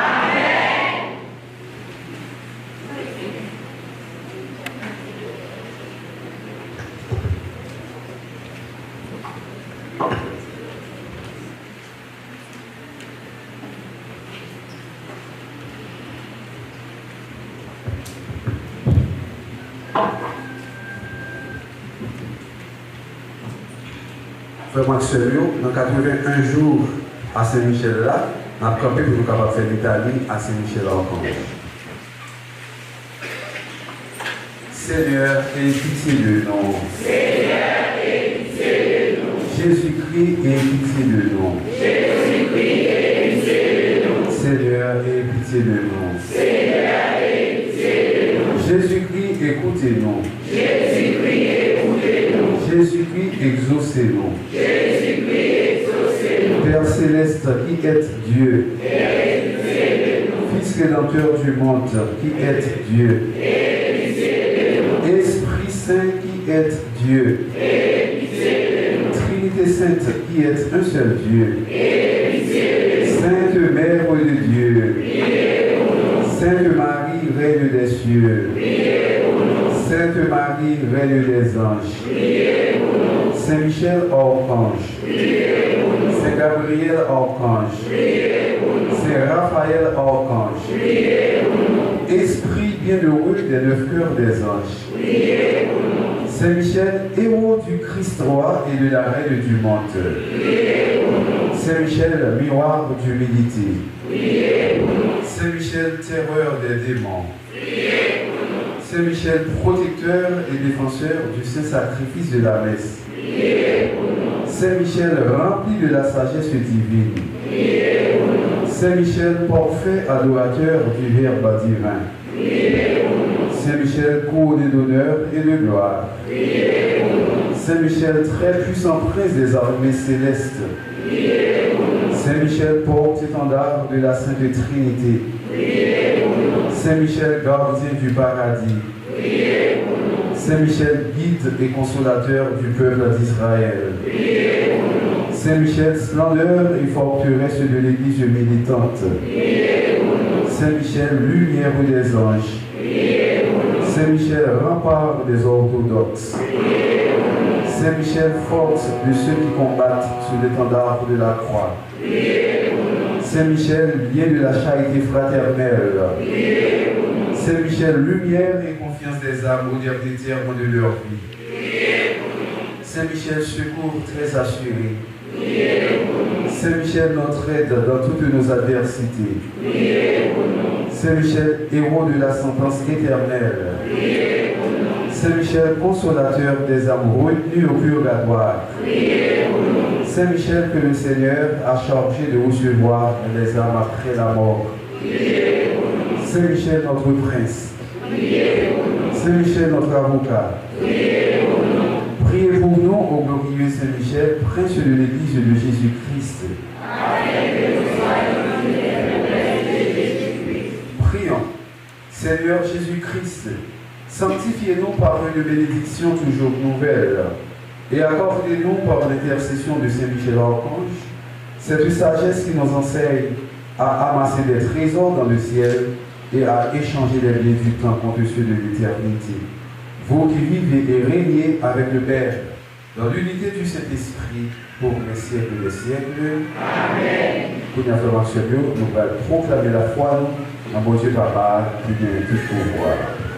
Frère Maxwell, dans 81 jours à Saint-Michel là, on a campé pour nous capables de faire l'Italie à Saint-Michel encore. Seigneur, aie pitié de nous. Seigneur, aie pitié de nous. Jésus-Christ, aie pitié de nous. Jésus-Christ, aie pitié de nous. Seigneur, aie pitié de nous. Seigneur, aie pitié de nous. Jésus-Christ, écoutez-nous. Jésus-Christ, écoutez-nous. Jésus-Christ, exaucez-nous. Jésus-Christ, exaucez-nous. Père céleste, qui êtes Dieu. Aie pitié de nous. Fils rédempteur du monde, qui êtes Dieu. Aie pitié de nous. Esprit Saint, qui êtes Dieu. Aie pitié de nous. Trinité Sainte, qui êtes un seul Dieu. Aie pitié de nous. Sainte Mère de Dieu. Priez pour nous. Sainte Marie, Reine des cieux. Priez pour nous. Sainte Marie, Reine des anges. Priez pour nous. Saint Michel, archange. Priez pour nous. Saint Gabriel, archange. Priez pour nous. Saint Raphaël, archange. Priez pour nous. Esprit bienheureux des 9 cœurs des anges. Priez pour nous. Saint Michel, héros du Christ roi et de la Reine du monde. Priez pour nous. Saint Michel, miroir d'humilité. Priez pour nous. Saint Michel, terreur des démons. Priez pour nous. Saint Michel, protecteur et défenseur du saint sacrifice de la messe. Priez pour nous. Saint Michel, rempli de la sagesse divine. Priez pour nous. Saint Michel, parfait adorateur du Verbe divin. Priez pour nous. Saint Michel, couronné d'honneur et de gloire. Priez pour nous. Saint Michel, très puissant prince des armées célestes. Priez pour nous. Saint Michel, porte-étendard de la Sainte Trinité. Priez pour nous. Saint Michel, gardien du paradis. Priez pour nous. Saint Michel, guide et consolateur du peuple d'Israël. Priez pour nous. Saint Michel, splendeur et forteresse de l'Église militante. Priez pour nous. Saint Michel, lumière des anges. Priez pour nous. Saint Michel, rempart des orthodoxes. Priez pour nous. Saint Michel, force de ceux qui combattent sous l'étendard de la croix. Priez pour nous. Saint Michel, lien de la charité fraternelle. Priez pour nous. Saint Michel, lumière et confiance des âmes au dernier terme de leur vie. Priez pour nous. Saint Michel, secours très assuré. Priez pour nous. Saint Michel, notre aide dans toutes nos adversités. Priez pour nous. Saint Michel, héros de la sentence éternelle. Priez pour nous. Saint Michel, consolateur des âmes retenues au purgatoire. Priez pour nous. Saint Michel, que le Seigneur a chargé de recevoir les âmes après la mort. Priez pour nous. Saint Michel, notre prince. Priez pour nous. Saint Michel, notre avocat. Priez pour nous. Priez pour nous, ô glorieux Saint Michel, prince de l'Église de Jésus-Christ. Afin que nous soyons fidèles au reste de Jésus-Christ. Prions. Seigneur Jésus-Christ, sanctifiez-nous par une bénédiction toujours nouvelle et accordez-nous par l'intercession de Saint Michel-Archange cette sagesse qui nous enseigne à amasser des trésors dans le ciel et à échanger les biens du temps contre ceux de l'éternité. Vous qui vivez et régnez avec le Père, dans l'unité du Saint-Esprit, pour les siècles des siècles. Amen. Pour nous allons proclamer la foi en mon Dieu Papa, qui vient tout pouvoir. Amen.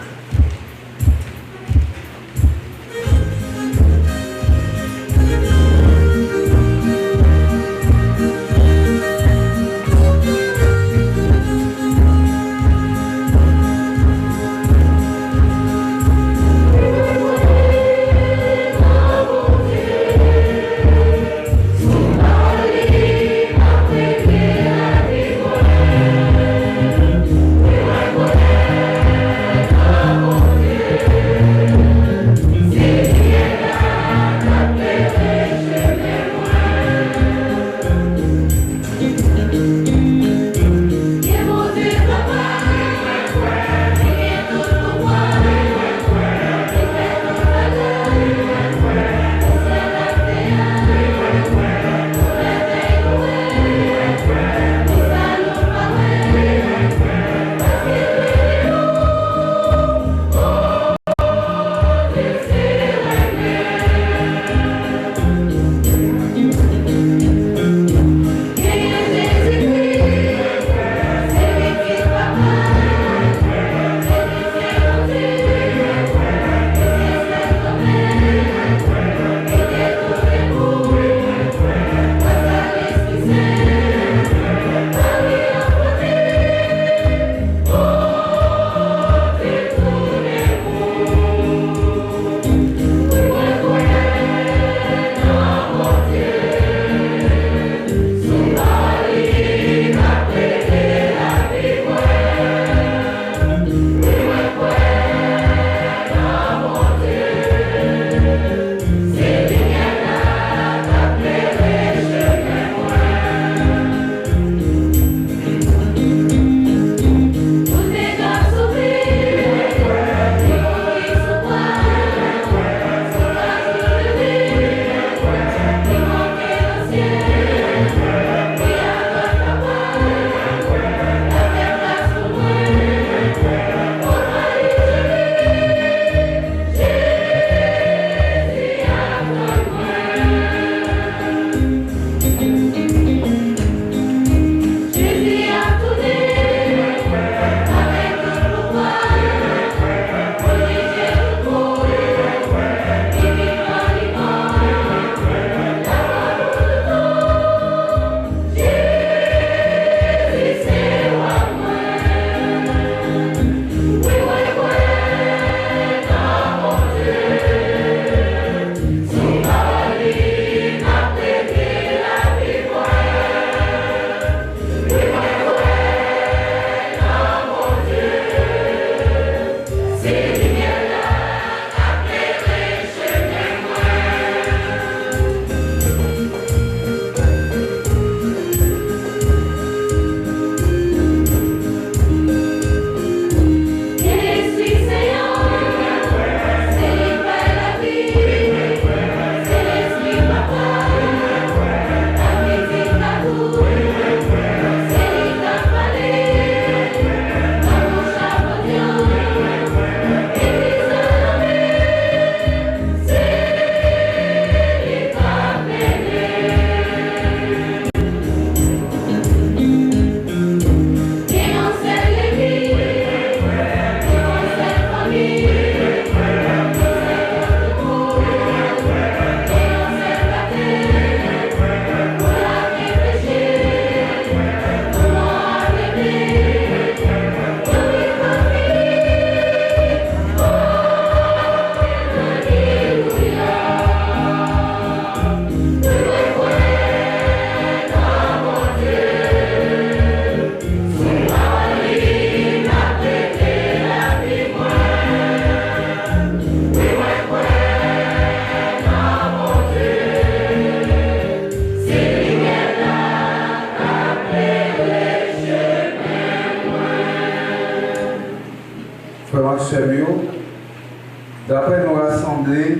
d'après nous rassembler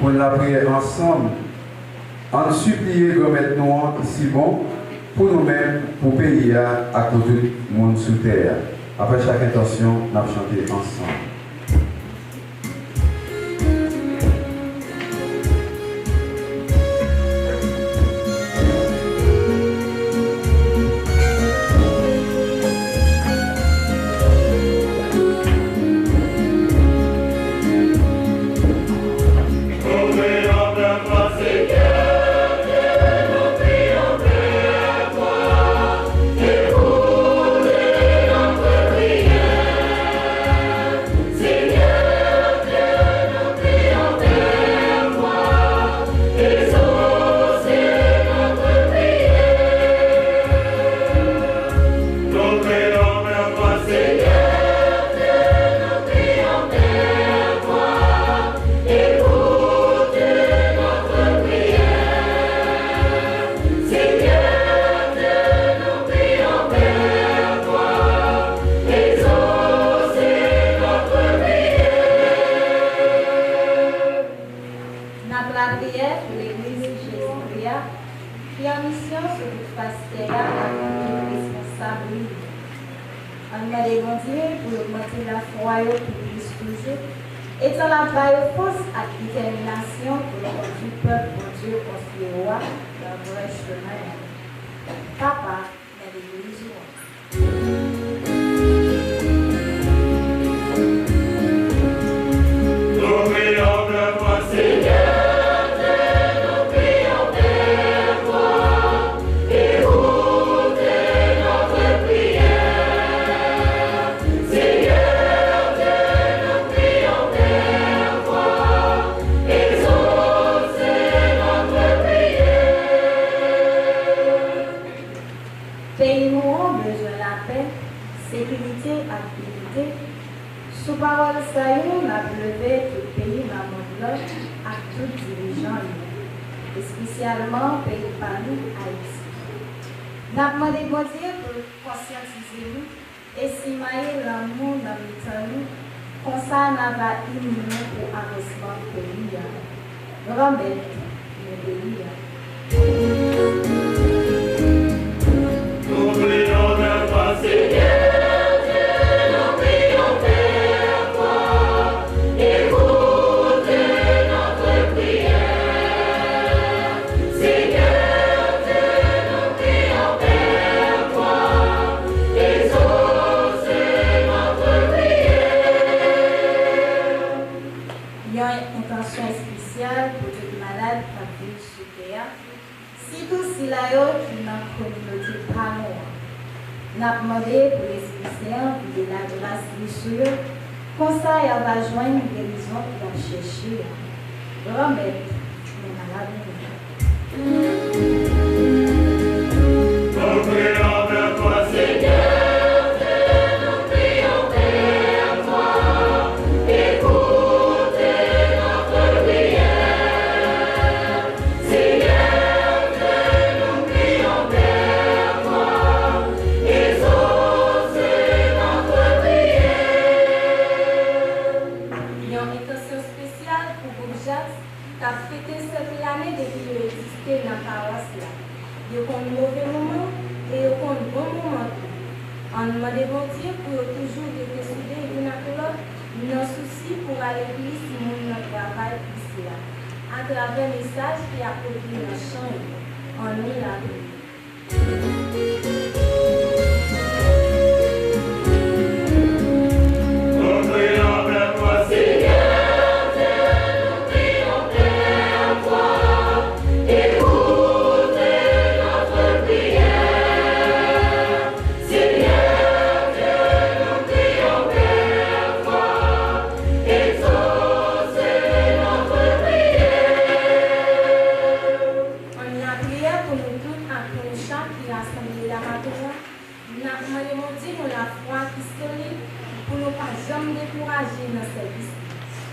pour la prière ensemble, en supplier remettre nous ici bon pour nous-mêmes, pour payer à côté du monde sous terre. Après chaque intention, nous allons chanter ensemble.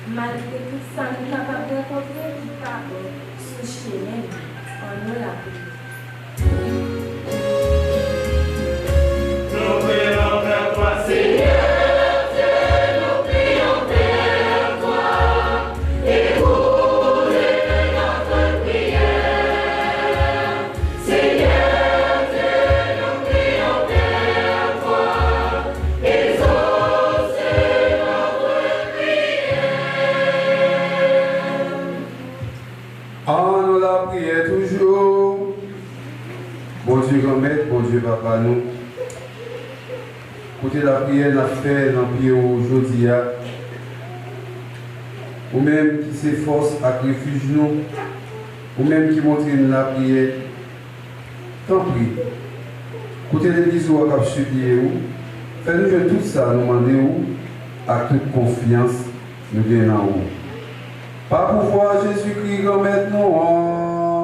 Malgré tout ça, nous sommes capables de rencontrer qui part sous chemin en nous la prière. Nous prions vers toi, Seigneur Dieu, nous prions vers toi. bon Dieu, papa, nous. Côté la prière, nous avons fait dans le pied aujourd'hui. Ou même qui s'efforce à refuge nous, ou même qui montre la prière. Tant pis. Côté l'église où on a supplié, fais-nous faire tout ça, nous demander à toute confiance, nous venons en haut. Par pouvoir Jésus-Christ, grand maître, nous.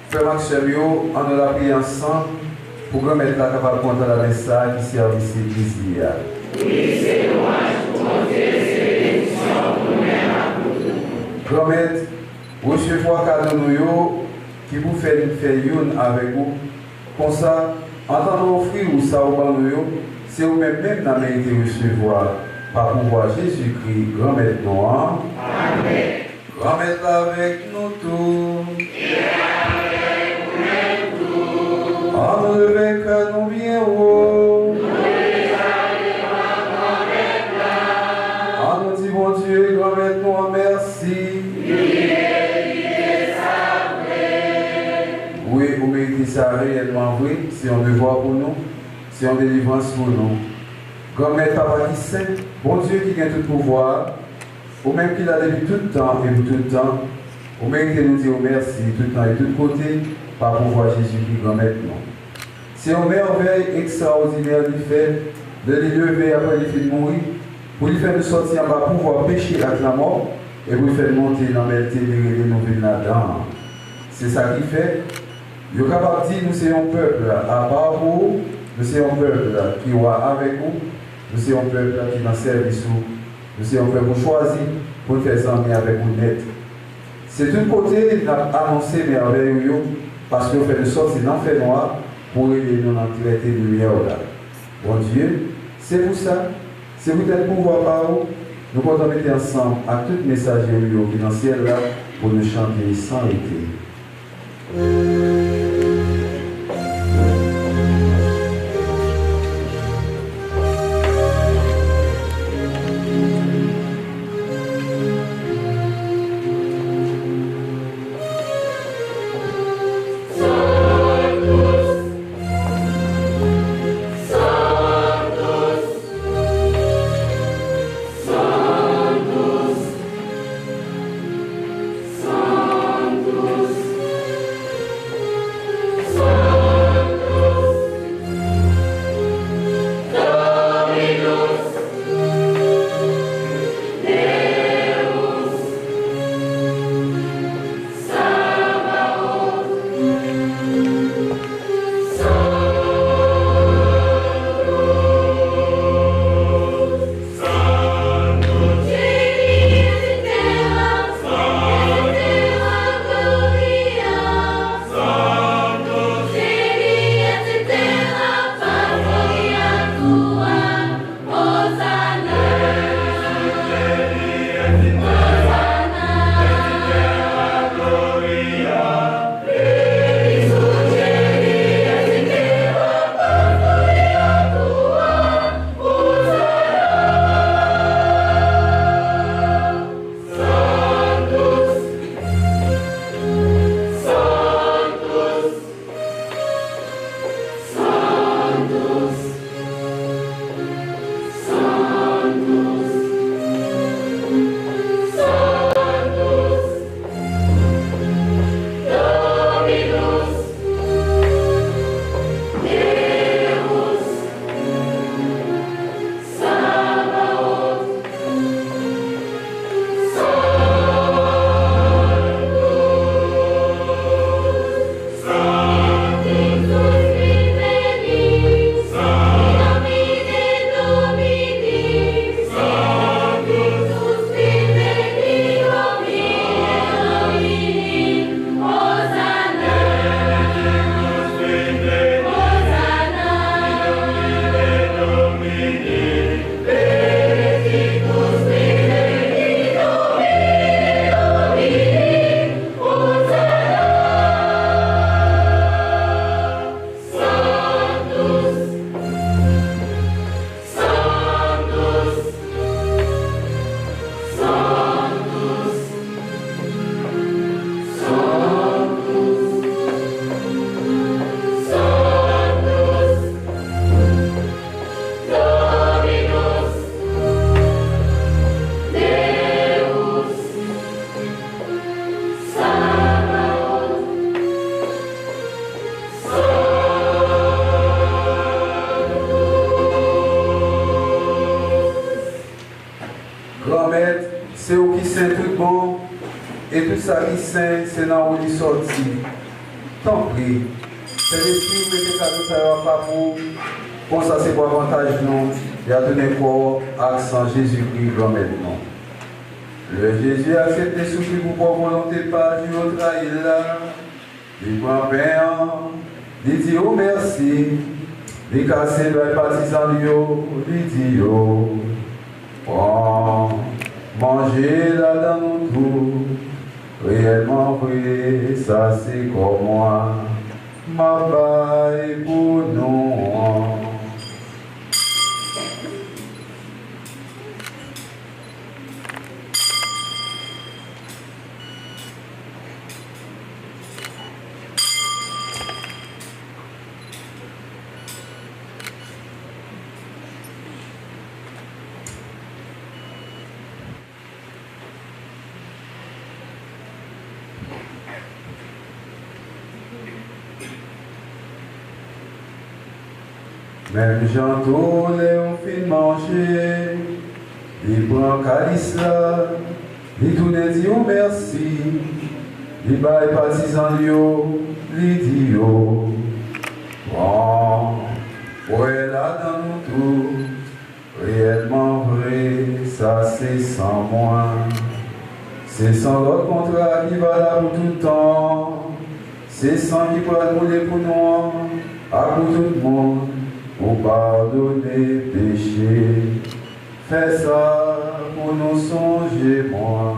Frère Maxime, on a prié ensemble pour que mettre la capable contre la message qui service l'église. Oui, c'est louange pour mon Dieu, c'est bénédiction pour nous. Grand-mère, recevoir cadeau nous qui vous fait une avec vous. Comme ça, en tant qu'offrir ou ça au nous, c'est vous-même qui mérité recevoir par pouvoir Jésus-Christ, grand-mère Noir. Amen. Grand-mère avec nous tous. À nous lever que nous bien haut. À nous dire bon Dieu, grand-mère Noir, merci. Oui, vous méritez ça réellement vrai. C'est un devoir pour nous. C'est une délivrance pour nous. Grand-mère Papa qui saint, bon Dieu qui a tout pouvoir, ou même qu'il a depuis tout le temps et pour tout le temps, vous méritez de nous dire merci tout le temps et de tout côté par pouvoir Jésus-Christ grand-mère nous. C'est une merveille extraordinaire du fait de les lever après les filles de mourir, pour lui faire nous sortir en bas, pouvoir pécher avec la mort et pour lui faire monter dans la belleté de nous venir là-dedans. C'est ça qui fait. Il est capable de dire nous sommes un peuple à part vous, nous sommes un peuple qui est avec vous, nous sommes un peuple qui est dans le service, nous sommes un peuple choisi pour faire amis avec vous net. C'est d'un côté d'annoncer merveilleux parce qu'on fait de sorte dans l'enfer noir pour aider nous dans la clarté de lumière. Bon Dieu, c'est pour ça, c'est peut-être pouvoir par vous, nous pouvons mettre ensemble à tout messager qui est dans le ciel là pour nous chanter sans arrêter. Oh Grand maître, c'est où qui saint tout bon, et tout ça qui saint, c'est dans où il sorti. Tant pis, c'est l'esprit qui mettez cadeau, ça va pas pour ça c'est pour avantage nous, il a donné corps, accent Jésus-Christ, grand maître non. Le Jésus a accepté souffrir pour pas volonté pas du autre trahi là. Il prend pain, il dit oh merci, il casse le partisan lui dit oh. Oh, manger là dans nous tout, réellement vrai, ça c'est comme moi, ma baille pour nous. Même Jean tourne et on fait manger, il prend calice là, il tourne et dit oh merci, il baille partisan il dit oh, bon, ouais là dans nous tout, réellement vrai, ça c'est sans moi, c'est sans l'autre contrat qui va là pour tout le temps, c'est sans qui peut rouler pour nous, à pour tout le monde. Pour pardonner péché, fais ça pour nous songer, moi.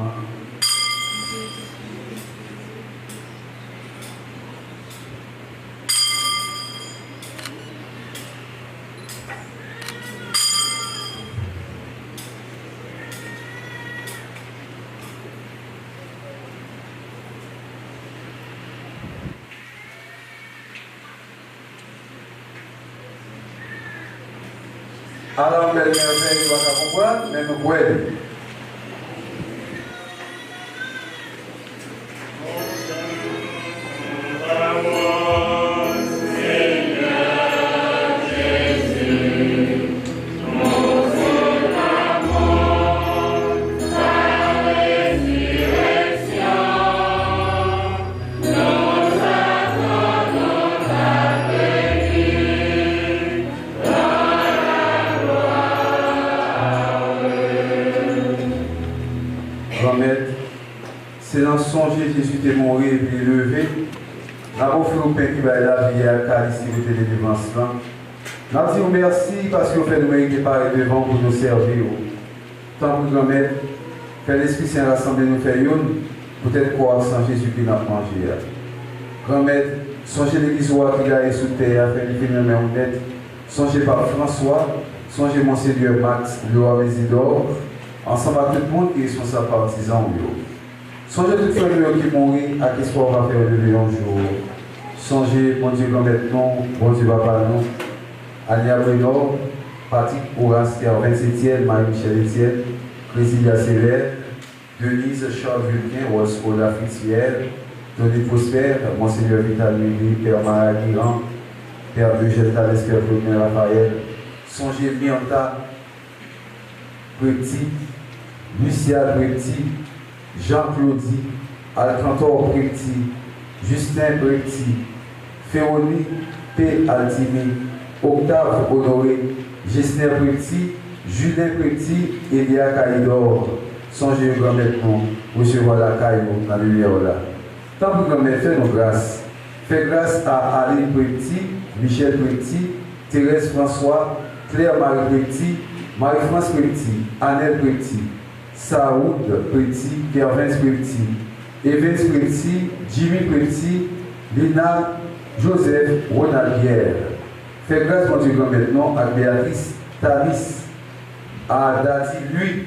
Alors, belle merveille, il va comprendre, mais nous pouvons. C'est dans songer Jésus est mort et puis levé. Nous avons fait au pain qui va la vie à Calice qui était délivrance là. Nous avons dit merci parce que vous faites nous mériter par devant pour nous servir. Tant que grand-mère, fait l'Esprit Saint rassemblé nous faire une, peut-être croire sans Jésus qui n'a pas mangé. Grand-mère, songez l'église qui a sous terre, fait une fin de honnête. Songez par François, songez Monseigneur Max, Loa Mésidor, ensemble avec tout le monde qui est responsable partisan. Songez toutes les frères qui mourent, à qui espoir va faire lever un jour. Songez, mon Dieu, grand-mère, bon Dieu, papa, non. Alia Bruno, Patrick Horace, qui est en 27e, Marie-Michel Etienne, Clésilia Sévère, Denise Charles Vulcain, Roscola Fritière, Tony Prosper, Monseigneur Vital Méli, Père Marie-Guiran, Père Eugène Thalès, Père Claudien Raphaël. Songez Mianta, Petit, Lucia Petit, Jean-Claudie, Alcantor Petit, Justin Petit, Féronie P. Altini, Octave Honoré, Gessner Petit, Julien Petit, Elia Caïdor. Songez au grand-mère pour recevoir la caillou dans le lumière là. Tant que grand-mère fait nos grâces. Fait grâce à Aline Petit, Michel Petit, Thérèse François, Claire Marie Petit, Marie-France Petit, Annette Petit, Saoud Petit, Kervins Petit, Evans Petit, Jimmy Petit, Lina, Joseph, Ronald Pierre. Fait grâce mon Dieu grand maintenant à Béatrice Talis, à Dati lui,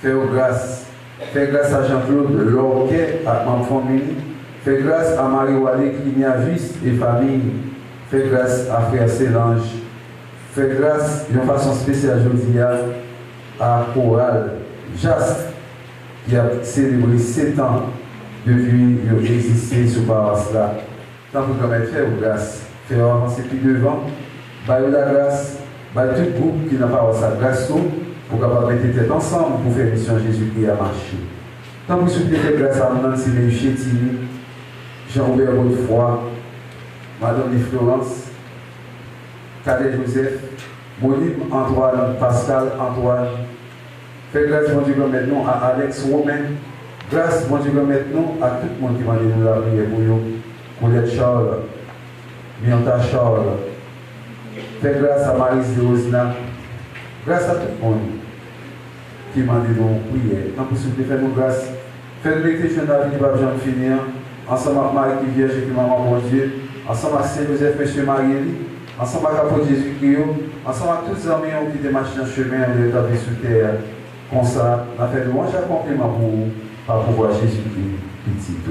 fait grâce. Fait grâce à Jean-Claude Lorquet, à ma famille. Fait grâce à Marie-Walé Clignagis et famille. Fait grâce à Frère Célange. Fait grâce d'une façon spéciale aujourd'hui à Choral Jas, qui a célébré 7 ans depuis qu'il a existé sur paroisse là. Tant que quand même faire grâce, faire avancer plus devant, bailler la grâce, bailler tout groupe qui n'a pas sa grâce, pour capable mettre tête ensemble pour faire mission Jésus-Christ à marcher. Tant que vous faites grâce à nous, c'est les Chétini, Jean-Robert Godefroy, Madame de Florence, Cadet Joseph, Monique Antoine, Pascal Antoine. Faites grâce, mon Dieu, maintenant à Alex Romain. Grâce, mon Dieu, maintenant à tout le monde qui m'a dit nous la prière pour vous. Colette Charles, Mianta Charles. Faites grâce à Marie Rosina. Grâce à tout le monde qui m'a dit nous prier. Tant que vous faites nous grâce. Faites l'écriture de la vie, pas besoin de finir. Ensemble avec Marie qui Vierge et qui Maman, mon Dieu. Ensemble avec Saint-Joseph, Monsieur Marie. Ensemble avec l'apôtre Jésus-Christ, ensemble avec tous les amis qui démarchent dans le chemin de l'état de sous terre, comme ça, on a fait louange à compliment pour vous, par pouvoir Jésus-Christ, petit tout.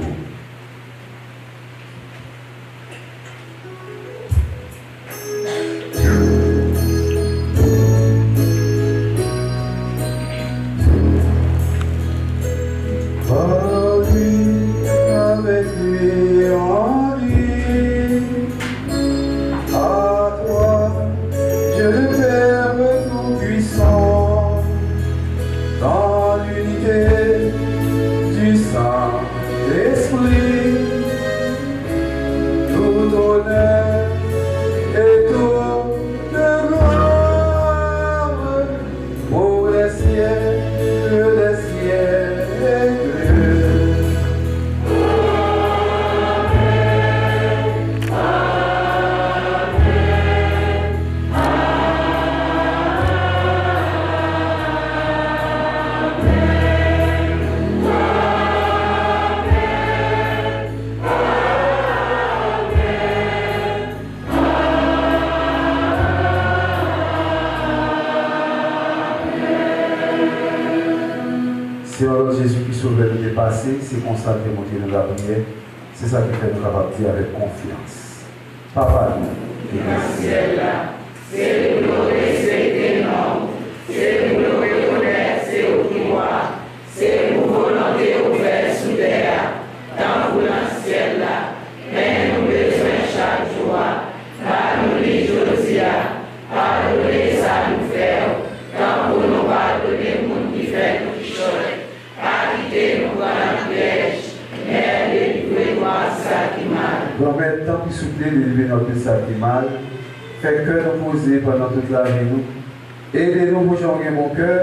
C'est comme ça que mon Dieu nous a prié. C'est ça qui fait nous capables de dire avec confiance. Papa, nous. Ciel là, c'est le glorieux, c'est énorme. C'est le glorieux, c'est au pouvoir. C'est le volonté ouverte sous terre. Dans le ciel là, mais nous besoin chaque jour. Par nous les Josia, pardonner ça nous faire. Tant pour nous pardonner le monde qui fait nous qui chante. Nous la piège, mais délivrez-moi ça qui mal. Grand-mère, tant qu'il souffle, délivrer notre ça qui mal, fait que nous poser pendant toute la vie nous. Aidez-nous pour changer mon cœur,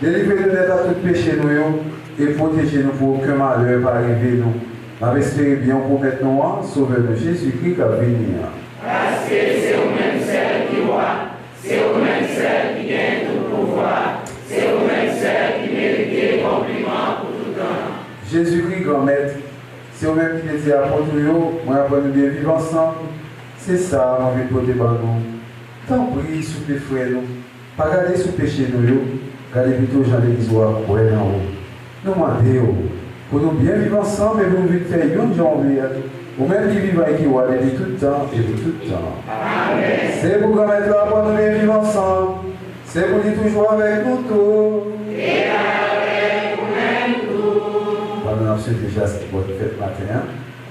délivrez-nous à tout péché nous et protégez-nous pour aucun malheur pas arriver nous. Nous espérons bien pour maintenant, sauveur de Jésus-Christ qui va venir. Parce que c'est au même celle qui voit, c'est au même celle qui gagne tout pouvoir, c'est au même celle qui mérite des compliments pour tout temps. Jésus-Christ, grand maître, c'est au même qui était apôtre, moi après nous bien vivre ensemble. C'est ça, on veut porter par nous. Tant pis, sous les frères, nous. Pas garder sous péché, nous, garder plutôt Jean l'église pour en haut. Nous demandons, pour nous bien vivre ensemble et pour nous faire une journée, ou même qui vivent avec nous, depuis tout le temps et pour tout le temps. Amen. C'est pour grand maître là pour nous bien vivre ensemble. C'est pour dire toujours avec nous tout. Et avec nous tout. Pendant que nous déjà votre fête matin,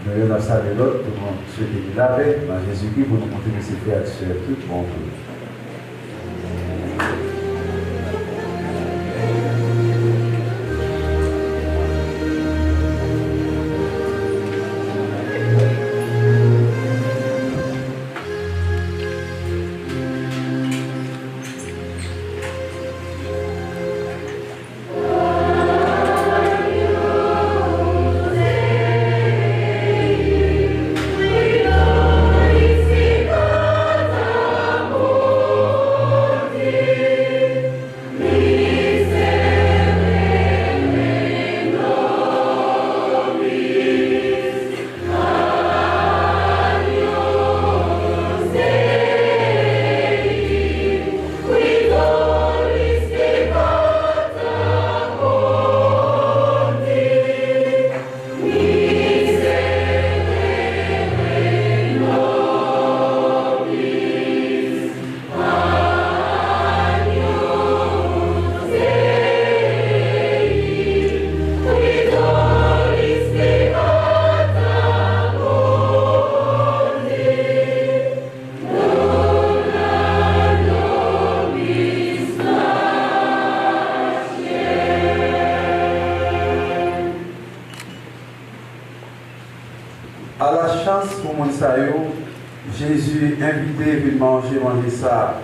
nous avons salué l'autre, tout le monde souhaite la paix dans Jésus-Christ pour nous montrer que c'est frères et sœurs, tout bon pour nous. Oh chance pour mon sayo. Jésus invité de manger ça.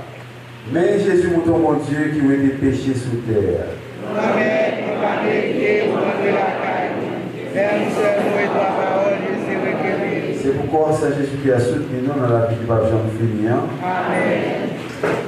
Mais Jésus, mon Dieu, qui a été péché sous terre. C'est pourquoi c'est Jésus qui a soutenu nous dans la vie du pape Jean-Philippe. Amen.